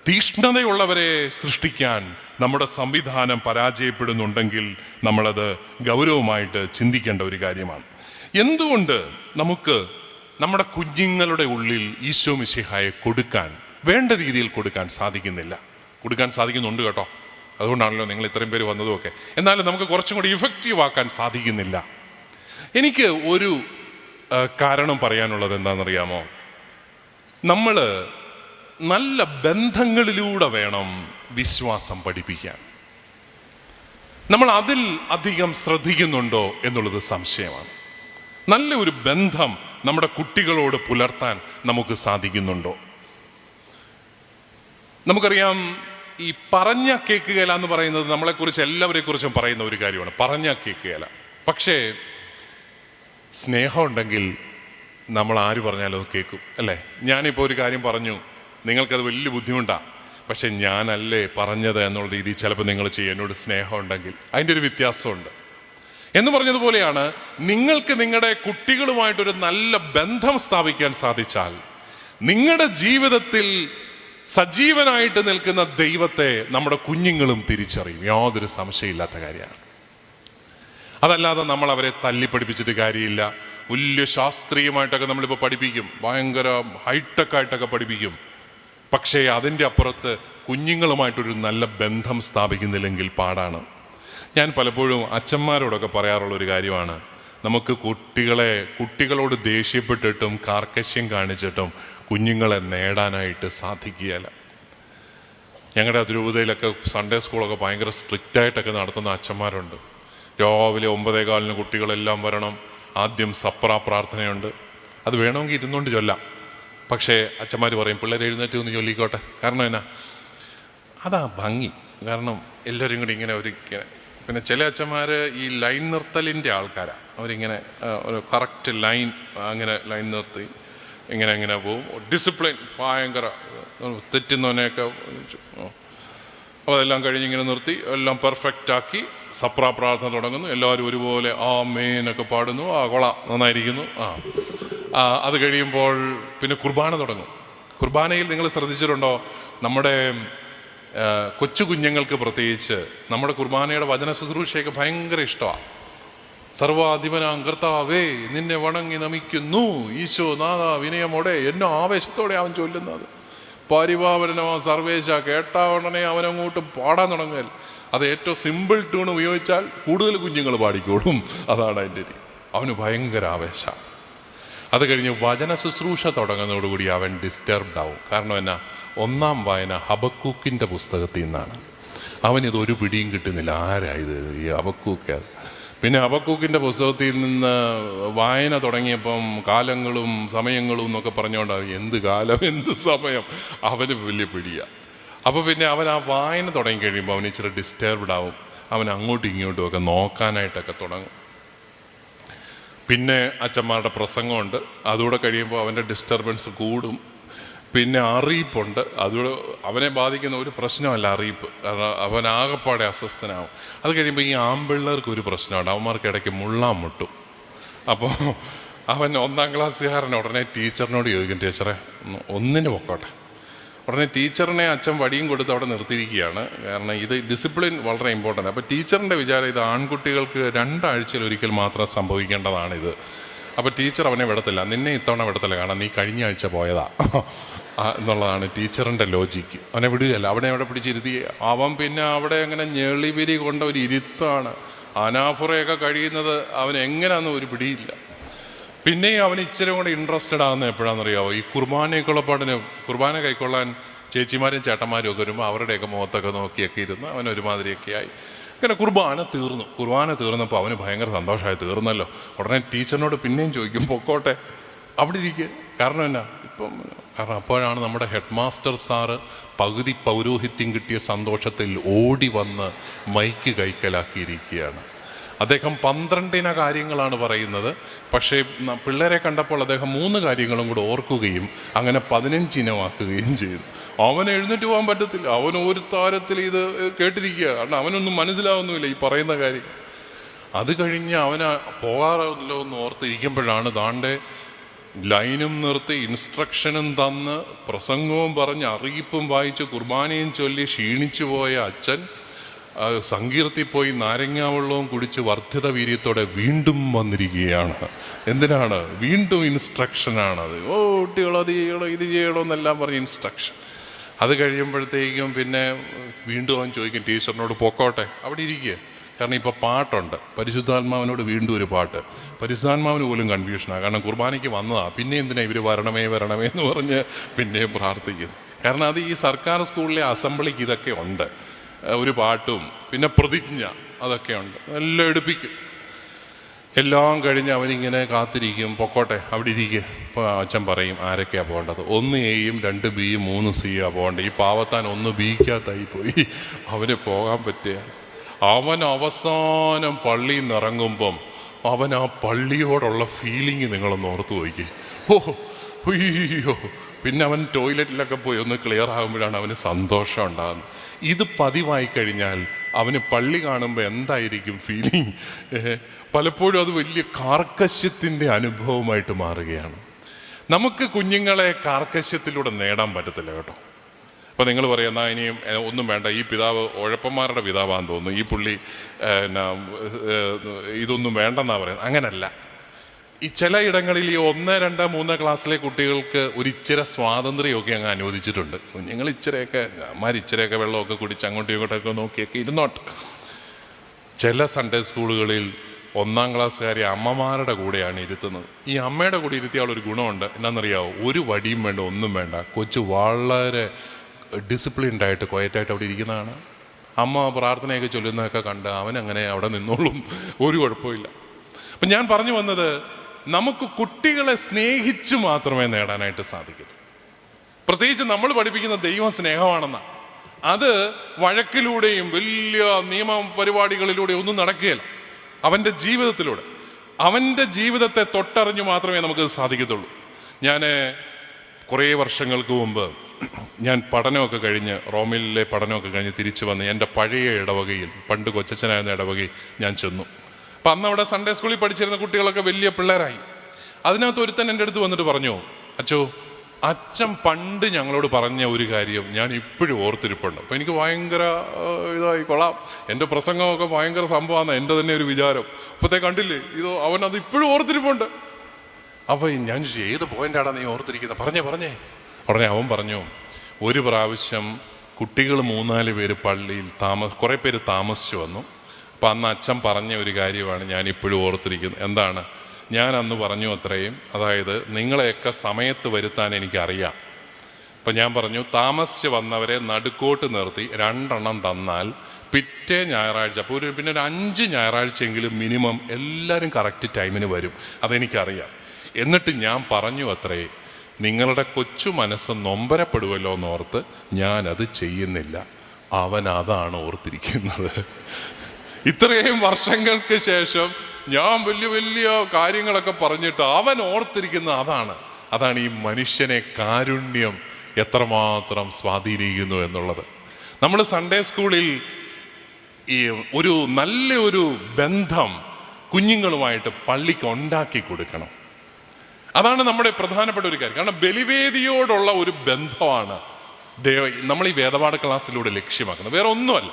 തീക്ഷ്ണതയുള്ളവരെ സൃഷ്ടിക്കാൻ നമ്മുടെ സംവിധാനം പരാജയപ്പെടുന്നുണ്ടെങ്കിൽ നമ്മളത് ഗൗരവമായിട്ട് ചിന്തിക്കേണ്ട ഒരു കാര്യമാണ്. എന്തുകൊണ്ട് നമുക്ക് നമ്മുടെ കുഞ്ഞുങ്ങളുടെ ഉള്ളിൽ ഈശോ മിശിഹായെ കൊടുക്കാൻ വേണ്ട രീതിയിൽ കൊടുക്കാൻ സാധിക്കുന്നില്ല? കൊടുക്കാൻ സാധിക്കുന്നുണ്ട് കേട്ടോ, അതുകൊണ്ടാണല്ലോ നിങ്ങൾ ഇത്രയും പേര് വന്നതുമൊക്കെ. എന്നാലും നമുക്ക് കുറച്ചും കൂടി ഇഫക്റ്റീവ് ആക്കാൻ സാധിക്കുന്നില്ല. എനിക്ക് ഒരു കാരണം പറയാനുള്ളത് എന്താണെന്നറിയാമോ? നമ്മൾ നല്ല ബന്ധങ്ങളിലൂടെ വേണം വിശ്വാസം പഠിപ്പിക്കാൻ. നമ്മൾ അതിൽ അധികം ശ്രദ്ധിക്കുന്നുണ്ടോ എന്നുള്ളത് സംശയമാണ്. നല്ല ഒരു ബന്ധം നമ്മുടെ കുട്ടികളോട് പുലർത്താൻ നമുക്ക് സാധിക്കുന്നുണ്ടോ? നമുക്കറിയാം, ഈ പറഞ്ഞ കേൾക്കുകയില്ല എന്ന് പറയുന്നത് നമ്മളെക്കുറിച്ച് എല്ലാവരെ കുറിച്ചും പറയുന്ന ഒരു കാര്യമാണ്. പറഞ്ഞ കേൾക്കുകയില്ല. പക്ഷേ സ്നേഹം ഉണ്ടെങ്കിൽ നമ്മൾ ആര് പറഞ്ഞാലും കേൾക്കും, അല്ലേ? ഞാനിപ്പോൾ ഒരു കാര്യം പറഞ്ഞു, നിങ്ങൾക്കത് വലിയ ബുദ്ധിമുട്ടാണ്, പക്ഷെ ഞാനല്ലേ പറഞ്ഞത് എന്നുള്ള രീതിയിൽ ചിലപ്പോൾ നിങ്ങൾ ചെയ്യും. എന്നോട് സ്നേഹം ഉണ്ടെങ്കിൽ അതിൻ്റെ ഒരു വ്യത്യാസമുണ്ട് എന്ന് പറഞ്ഞതുപോലെയാണ്. നിങ്ങൾക്ക് നിങ്ങളുടെ കുട്ടികളുമായിട്ടൊരു നല്ല ബന്ധം സ്ഥാപിക്കാൻ സാധിച്ചാൽ നിങ്ങളുടെ ജീവിതത്തിൽ സജീവനായിട്ട് നിൽക്കുന്ന ദൈവത്തെ നമ്മുടെ കുഞ്ഞുങ്ങളും തിരിച്ചറിയും. യാതൊരു സംശയമില്ലാത്ത കാര്യമാണ്. അതല്ലാതെ നമ്മൾ അവരെ തല്ലിപ്പഠിപ്പിച്ചിട്ട് കാര്യമില്ല. വലിയ ശാസ്ത്രീയമായിട്ടൊക്കെ നമ്മളിപ്പോൾ പഠിപ്പിക്കും, ഭയങ്കര ഹൈടെക് ആയിട്ടൊക്കെ പഠിപ്പിക്കും. പക്ഷേ അതിൻ്റെ അപ്പുറത്ത് കുഞ്ഞുങ്ങളുമായിട്ടൊരു നല്ല ബന്ധം സ്ഥാപിക്കുന്നില്ലെങ്കിൽ പാടാണ്. ഞാൻ പലപ്പോഴും അച്ഛന്മാരോടൊക്കെ പറയാറുള്ളൊരു കാര്യമാണ്, നമുക്ക് കുട്ടികളോട് ദേഷ്യപ്പെട്ടിട്ടും കാർക്കശ്യം കാണിച്ചിട്ടും കുഞ്ഞുങ്ങളെ നേടാനായിട്ട് സാധിക്കുകയില്ല. ഞങ്ങളുടെ അതിരൂപതയിലൊക്കെ സൺഡേ സ്കൂളൊക്കെ ഭയങ്കര സ്ട്രിക്റ്റായിട്ടൊക്കെ നടത്തുന്ന അച്ഛന്മാരുണ്ട്. രാവിലെ 9:15 കുട്ടികളെല്ലാം വരണം. ആദ്യം സപ്ര പ്രാർത്ഥനയുണ്ട്. അത് വേണമെങ്കിൽ ഇരുന്നുകൊണ്ട് ചൊല്ലാം. പക്ഷേ അച്ഛന്മാർ പറയും, പിള്ളേർ എഴുന്നേറ്റ് ഒന്ന് ചൊല്ലിക്കോട്ടെ. കാരണം എന്നാ, അതാ ഭംഗി. കാരണം എല്ലാവരും കൂടി ഇങ്ങനെ പിന്നെ ചില അച്ഛന്മാർ ഈ ലൈൻ നിർത്തലിൻ്റെ ആൾക്കാരാണ്. അവരിങ്ങനെ ഒരു കറക്റ്റ് ലൈൻ ലൈൻ നിർത്തി ഇങ്ങനെ പോവും. ഡിസിപ്ലിൻ ഭയങ്കര, തെറ്റുന്നവനെയൊക്കെ അപ്പോൾ അതെല്ലാം കഴിഞ്ഞിങ്ങനെ നിർത്തി എല്ലാം പെർഫെക്റ്റ് ആക്കി സപ്ര പ്രാർത്ഥന തുടങ്ങുന്നു. എല്ലാവരും ഒരുപോലെ ആമേനൊക്കെ പാടുന്നു. കൊള്ളാം, നന്നായിരിക്കുന്നു. അത് കഴിയുമ്പോൾ പിന്നെ കുർബാന തുടങ്ങും. കുർബാനയിൽ നിങ്ങൾ ശ്രദ്ധിച്ചിട്ടുണ്ടോ, നമ്മുടെ കൊച്ചു കുഞ്ഞുങ്ങൾക്ക് പ്രത്യേകിച്ച് നമ്മുടെ കുർബാനയുടെ വചന ശുശ്രൂഷയൊക്കെ ഭയങ്കര ഇഷ്ടമാണ്. സർവാധിപനാം കർത്താവേ നിന്നെ വണങ്ങി നമിക്കുന്നു ഈശോ നാഥ വിനയമോടെ എന്നോ ആവേശത്തോടെ അവൻ ചൊല്ലുന്നത്. പരിപാവനോ സർവേശ കേട്ടാ ഉടനെ അവനങ്ങോട്ട് പാടാൻ തുടങ്ങൽ. അത് ഏറ്റവും സിമ്പിൾ ട്യൂൺ ഉപയോഗിച്ചാൽ കൂടുതൽ കുഞ്ഞുങ്ങൾ പാടിക്കോളും. അതാണ് അതിൻ്റെ അവന് ഭയങ്കര ആവേശം. അത് കഴിഞ്ഞ് വചന ശുശ്രൂഷ തുടങ്ങുന്നതോടുകൂടി അവൻ ഡിസ്റ്റർബ്ഡ് ആവും. കാരണം എന്നാ, ഒന്നാം വായന ഹബക്കൂക്കിൻ്റെ പുസ്തകത്തിൽ നിന്നാണ്. അവനിത് ഒരു പിടിയും കിട്ടുന്നില്ല, ആരായത് ഈ ഹബക്കൂക്ക്. പിന്നെ ഹബക്കൂക്കിൻ്റെ പുസ്തകത്തിൽ നിന്ന് വായന തുടങ്ങിയപ്പം കാലങ്ങളും സമയങ്ങളും എന്നൊക്കെ പറഞ്ഞുകൊണ്ടാവും. എന്ത് കാലം എന്ത് സമയം, അവന് വലിയ പിടിയാണ്. അപ്പോൾ പിന്നെ അവൻ ആ വായന തുടങ്ങി കഴിയുമ്പോൾ അവന് ഇച്ചിരി ഡിസ്റ്റർബ്ഡ് ആവും. അവൻ അങ്ങോട്ടും ഇങ്ങോട്ടും ഒക്കെ നോക്കാനായിട്ടൊക്കെ തുടങ്ങും. പിന്നെ അച്ഛന്മാരുടെ പ്രസംഗമുണ്ട്, അതുകൂടെ കഴിയുമ്പോൾ അവൻ്റെ ഡിസ്റ്റർബൻസ് കൂടും. പിന്നെ അറിയിപ്പുണ്ട്, അതുകൂടെ അവനെ ബാധിക്കുന്ന ഒരു പ്രശ്നമല്ല അറിയിപ്പ്. കാരണം അവൻ ആകെപ്പാടെ അസ്വസ്ഥനാവും. അത് കഴിയുമ്പോൾ ഈ ആമ്പിള്ളേർക്ക് ഒരു പ്രശ്നമുണ്ട്, അവന്മാർക്ക് ഇടയ്ക്ക് മുള്ളാൻ മുട്ടും. അപ്പോൾ അവൻ 1ാം ക്ലാസ്സുകാരൻ ഉടനെ ടീച്ചറിനോട് ചോദിക്കും, ടീച്ചറെ ഒന്നിന് പൊക്കോട്ടെ. ഉടനെ ടീച്ചറിനെ അച്ഛൻ വടിയും കൊടുത്ത് അവിടെ നിർത്തിയിരിക്കുകയാണ്. കാരണം ഇത് ഡിസിപ്ലിൻ വളരെ ഇമ്പോർട്ടൻ്റ്. അപ്പോൾ ടീച്ചറിൻ്റെ വിചാരം ഇത് ആൺകുട്ടികൾക്ക് 2 ആഴ്ചയിൽ ഒരിക്കൽ മാത്രം സംഭവിക്കേണ്ടതാണിത്. അപ്പോൾ ടീച്ചർ അവനെ വിടത്തില്ല, നിന്നെ ഇത്തവണ വിടത്തില്ല, കാരണം നീ കഴിഞ്ഞ ആഴ്ച പോയതാ എന്നുള്ളതാണ് ടീച്ചറിൻ്റെ ലോജിക്ക്. അവനെ വിടുകയല്ല, അവനെ അവിടെ പിടിച്ചിരുത്തി. അവൻ പിന്നെ അവിടെ അങ്ങനെ ഞെളിപിരി കൊണ്ട ഒരു ഇരുത്താണ്. അനാഫുറയൊക്കെ കഴിയുന്നത് അവൻ എങ്ങനെയാണെന്ന് ഒരു പിടിയില്ല. പിന്നെയും അവൻ ഇച്ചിരി കൂടെ ഇൻട്രസ്റ്റഡ് ആകുന്നത് എപ്പോഴാണെന്നറിയാമോ, ഈ കുർബാനയ്ക്കുള്ളപ്പാടിന് കുർബാന കൈക്കൊള്ളാൻ ചേച്ചിമാരും ചേട്ടന്മാരും ഒക്കെ വരുമ്പോൾ അവരുടെയൊക്കെ മുഖത്തൊക്കെ നോക്കിയൊക്കെ ഇരുന്ന് അവൻ ഒരുമാതിരിയൊക്കെ ആയി. അങ്ങനെ കുർബാന തീർന്നപ്പോൾ അവന് ഭയങ്കര സന്തോഷമായി, തീർന്നല്ലോ. ഉടനെ ടീച്ചറിനോട് പിന്നെയും ചോദിക്കും, പൊക്കോട്ടെ അവിടെ ഇരിക്കുക. കാരണം എന്നാ, കാരണം അപ്പോഴാണ് നമ്മുടെ ഹെഡ് മാസ്റ്റർ സാറ് പകുതി പൗരോഹിത്യം കിട്ടിയ സന്തോഷത്തിൽ ഓടി വന്ന് മൈക്ക് കൈക്കലാക്കിയിരിക്കുകയാണ്. അദ്ദേഹം 12 കാര്യങ്ങളാണ് പറയുന്നത്. പക്ഷേ പിള്ളേരെ കണ്ടപ്പോൾ അദ്ദേഹം 3 കാര്യങ്ങളും കൂടെ ഓർക്കുകയും അങ്ങനെ 15 ഇനമാക്കുകയും ചെയ്തു. അവന് എഴുന്നേറ്റ് പോകാൻ പറ്റത്തില്ല, അവൻ ഒരു താരത്തിൽ ഇത് കേട്ടിരിക്കുക. കാരണം അവനൊന്നും മനസ്സിലാവുന്നുമില്ല ഈ പറയുന്ന കാര്യം. അത് കഴിഞ്ഞ് അവന് പോകാറല്ലോ എന്ന് ഓർത്തിരിക്കുമ്പോഴാണ് ദാണ്ടെ ലൈനും നിർത്തി ഇൻസ്ട്രക്ഷനും തന്ന് പ്രസംഗവും പറഞ്ഞ് അറിയിപ്പും വായിച്ച് കുർബാനയും ചൊല്ലി ക്ഷീണിച്ചു പോയ അച്ഛൻ സങ്കീർത്തി പോയി നാരങ്ങാവെള്ളവും കുടിച്ച് വർദ്ധിത വീര്യത്തോടെ വീണ്ടും വന്നിരിക്കുകയാണ്. എന്തിനാണ്? വീണ്ടും ഇൻസ്ട്രക്ഷനാണത്. കുട്ടികളോ അത് ചെയ്യണോ ഇത് ചെയ്യണോ എന്നെല്ലാം പറഞ്ഞ് ഇൻസ്ട്രക്ഷൻ. അത് കഴിയുമ്പോഴത്തേക്കും പിന്നെ വീണ്ടും അവൻ ചോദിക്കും ടീച്ചറിനോട്, പൊക്കോട്ടെ അവിടെ ഇരിക്കുക. കാരണം ഇപ്പോൾ പാട്ടുണ്ട്, പരിശുദ്ധാത്മാവിനോട് വീണ്ടും ഒരു പാട്ട്. പരിശുദ്ധാത്മാവിന് പോലും കൺഫ്യൂഷനാണ്. കാരണം കുർബാനയ്ക്ക് വന്നതാണ്, പിന്നെ എന്തിനാണ് ഇവർ വരണമേ എന്ന് പറഞ്ഞ് പിന്നെയും പ്രാർത്ഥിക്കുന്നു. കാരണം അത് ഈ സർക്കാർ സ്കൂളിലെ അസംബ്ലിക്ക് ഇതൊക്കെ ഉണ്ട്, ഒരു പാട്ടും പിന്നെ പ്രതിജ്ഞ അതൊക്കെ ഉണ്ട്, എല്ലാം എടുപ്പിക്കും. എല്ലാം കഴിഞ്ഞ് അവനിങ്ങനെ കാത്തിരിക്കും, പൊക്കോട്ടെ അവിടെ ഇരിക്കുക. ഇപ്പോൾ അച്ഛൻ പറയും ആരൊക്കെയാണ് പോകേണ്ടത്. 1 എയും 2 ബിയും 3 സിയാണ് പോകേണ്ടത്. ഈ പാവത്താൻ 1 ബിക്കകത്തായി പോയി, അവന് പോകാൻ പറ്റുക. അവൻ അവസാനം പള്ളിയിൽ നിന്ന് ഇറങ്ങുമ്പം അവൻ ആ പള്ളിയോടുള്ള ഫീലിംഗ് നിങ്ങളൊന്ന് ഓർത്ത് പോയിക്കേ. അയ്യോ, പിന്നെ അവൻ ടോയ്ലറ്റിലൊക്കെ പോയി ഒന്ന് ക്ലിയർ ആകുമ്പോഴാണ് അവന് സന്തോഷം ഉണ്ടാകുന്നത്. ഇത് പതിവായി കഴിഞ്ഞാൽ അവന് പള്ളി കാണുമ്പോൾ എന്തായിരിക്കും ഫീലിംഗ്? പലപ്പോഴും അത് വലിയ കാർക്കശ്യത്തിൻ്റെ അനുഭവമായിട്ട് മാറുകയാണ്. നമുക്ക് കുഞ്ഞുങ്ങളെ കാർക്കശ്യത്തിലൂടെ നേടാൻ പറ്റത്തില്ല കേട്ടോ. അപ്പോൾ നിങ്ങൾ പറയാം, എന്നാൽ ഇനിയും ഒന്നും വേണ്ട, ഈ പിതാവ് ഉഴപ്പന്മാരുടെ പിതാവാന്ന് തോന്നുന്നു, ഈ പുള്ളി ഇതൊന്നും വേണ്ടെന്നാണ് പറയുന്നത്. അങ്ങനല്ല. ഈ ചിലയിടങ്ങളിൽ ഈ 1, 2, 3 ക്ലാസ്സിലെ കുട്ടികൾക്ക് ഒരു ഇച്ചിരി സ്വാതന്ത്ര്യമൊക്കെ അങ്ങ് അനുവദിച്ചിട്ടുണ്ട്. കുഞ്ഞുങ്ങൾ ഇച്ചിരിയൊക്കെ വെള്ളമൊക്കെ കുടിച്ച് അങ്ങോട്ടും ഇങ്ങോട്ടൊക്കെ നോക്കിയൊക്കെ ഇരുന്നോട്ട്. ചില സൺഡേ സ്കൂളുകളിൽ 1ാം ക്ലാസ്സുകാരെ അമ്മമാരുടെ കൂടെയാണ് ഇരുത്തുന്നത്. ഈ അമ്മയുടെ കൂടെ ഇരുത്തിയാളൊരു ഗുണമുണ്ട്, എന്നാണെന്നറിയാമോ? ഒരു വടിയും വേണ്ട, ഒന്നും വേണ്ട. കൊച്ചു വളരെ ഡിസിപ്ലിൻഡായിട്ട് ക്വയറ്റായിട്ട് അവിടെ ഇരിക്കുന്നതാണ്. അമ്മ പ്രാർത്ഥനയൊക്കെ ചൊല്ലുന്നതൊക്കെ കണ്ട് അവനങ്ങനെ അവിടെ നിന്നോളും, ഒരു കുഴപ്പമില്ല. അപ്പം ഞാൻ പറഞ്ഞു വന്നത്, നമുക്ക് കുട്ടികളെ സ്നേഹിച്ച് മാത്രമേ നേടാനായിട്ട് സാധിക്കൂ. പ്രത്യേകിച്ച് നമ്മൾ പഠിപ്പിക്കുന്ന ദൈവം സ്നേഹമാണെന്നാണ്. അത് വഴക്കിലൂടെയും വലിയ നിയമ പരിപാടികളിലൂടെയും ഒന്നും നടക്കുകയില്ല. അവൻ്റെ ജീവിതത്തിലൂടെ, അവൻ്റെ ജീവിതത്തെ തൊട്ടറിഞ്ഞു മാത്രമേ നമുക്ക് സാധിക്കത്തുള്ളൂ. ഞാൻ കുറേ വർഷങ്ങൾക്ക് മുമ്പ് ഞാൻ പഠനമൊക്കെ കഴിഞ്ഞ്, റോമിലെ പഠനമൊക്കെ കഴിഞ്ഞ് തിരിച്ചു വന്ന് എൻ്റെ പഴയ ഇടവകയിൽ, പണ്ട് കൊച്ചച്ഛനായിരുന്ന ഇടവകയിൽ ഞാൻ ചെന്നു. അപ്പം അന്ന് അവിടെ സൺഡേ സ്കൂളിൽ പഠിച്ചിരുന്ന കുട്ടികളൊക്കെ വലിയ പിള്ളേരായി. അതിനകത്ത് ഒരുത്തൻ എൻ്റെ അടുത്ത് വന്നിട്ട് പറഞ്ഞു, അച്ചോ അച്ഛൻ പണ്ട് ഞങ്ങളോട് പറഞ്ഞ ഒരു കാര്യം ഞാൻ ഇപ്പോഴും ഓർത്തിരിപ്പുണ്ട്. അപ്പം എനിക്ക് ഭയങ്കര ഇതായി കൊള്ളാം, എൻ്റെ പ്രസംഗമൊക്കെ ഭയങ്കര സംഭവമാണ് എൻ്റെ തന്നെ ഒരു വിചാരം. അപ്പോഴത്തെ കണ്ടില്ലേ അവനത് ഇപ്പോഴും ഓർത്തിരിപ്പുണ്ട്. അപ്പോൾ ഞാൻ ചോദിച്ചു, ഏത് പോയിൻ്റാണ് നീ ഓർത്തിരിക്കുന്നത്, പറഞ്ഞേ. ഉടനെ അവൻ പറഞ്ഞു, ഒരു പ്രാവശ്യം കുട്ടികൾ 3-4 പേര് പള്ളിയിൽ കുറേ പേര് താമസിച്ചു വന്നു. അപ്പം അന്ന് അച്ഛൻ പറഞ്ഞ ഒരു കാര്യമാണ് ഞാൻ ഇപ്പോഴും ഓർത്തിരിക്കുന്നത്. എന്താണ്? ഞാൻ അന്ന് പറഞ്ഞു അത്രയും, അതായത് നിങ്ങളെയൊക്കെ സമയത്ത് വരുത്താൻ എനിക്കറിയാം. അപ്പം ഞാൻ പറഞ്ഞു, താമസിച്ച് വന്നവരെ നടുക്കോട്ട് നിർത്തി 2 എണ്ണം തന്നാൽ പിറ്റേ ഞായറാഴ്ച, അപ്പോൾ പിന്നെ ഒരു 5 ഞായറാഴ്ചയെങ്കിലും മിനിമം എല്ലാവരും കറക്റ്റ് ടൈമിന് വരും, അതെനിക്കറിയാം. എന്നിട്ട് ഞാൻ പറഞ്ഞു അത്രേ, നിങ്ങളുടെ കൊച്ചു മനസ്സ് നൊമ്പരപ്പെടുമല്ലോ എന്നോർത്ത് ഞാനത് ചെയ്യുന്നില്ല. അവൻ അതാണ് ഓർത്തിരിക്കുന്നത്. ഇത്രയും വർഷങ്ങൾക്ക് ശേഷം ഞാൻ വലിയ കാര്യങ്ങളൊക്കെ പറഞ്ഞിട്ട് അവൻ ഓർത്തിരിക്കുന്നത് അതാണ് ഈ മനുഷ്യനെ കാരുണ്യം എത്രമാത്രം സ്വാധീനിക്കുന്നു എന്നുള്ളത്. നമ്മൾ സൺഡേ സ്കൂളിൽ ഈ നല്ലൊരു ബന്ധം കുഞ്ഞുങ്ങളുമായിട്ട് പള്ളിക്ക് ഉണ്ടാക്കി കൊടുക്കണം. അതാണ് നമ്മുടെ പ്രധാനപ്പെട്ട ഒരു കാര്യം. കാരണം ബലിവേദിയോടുള്ള ഒരു ബന്ധമാണ് നമ്മൾ ഈ വേദപാഠ ക്ലാസ്സിലൂടെ ലക്ഷ്യമാക്കുന്നത്, വേറെ ഒന്നുമല്ല.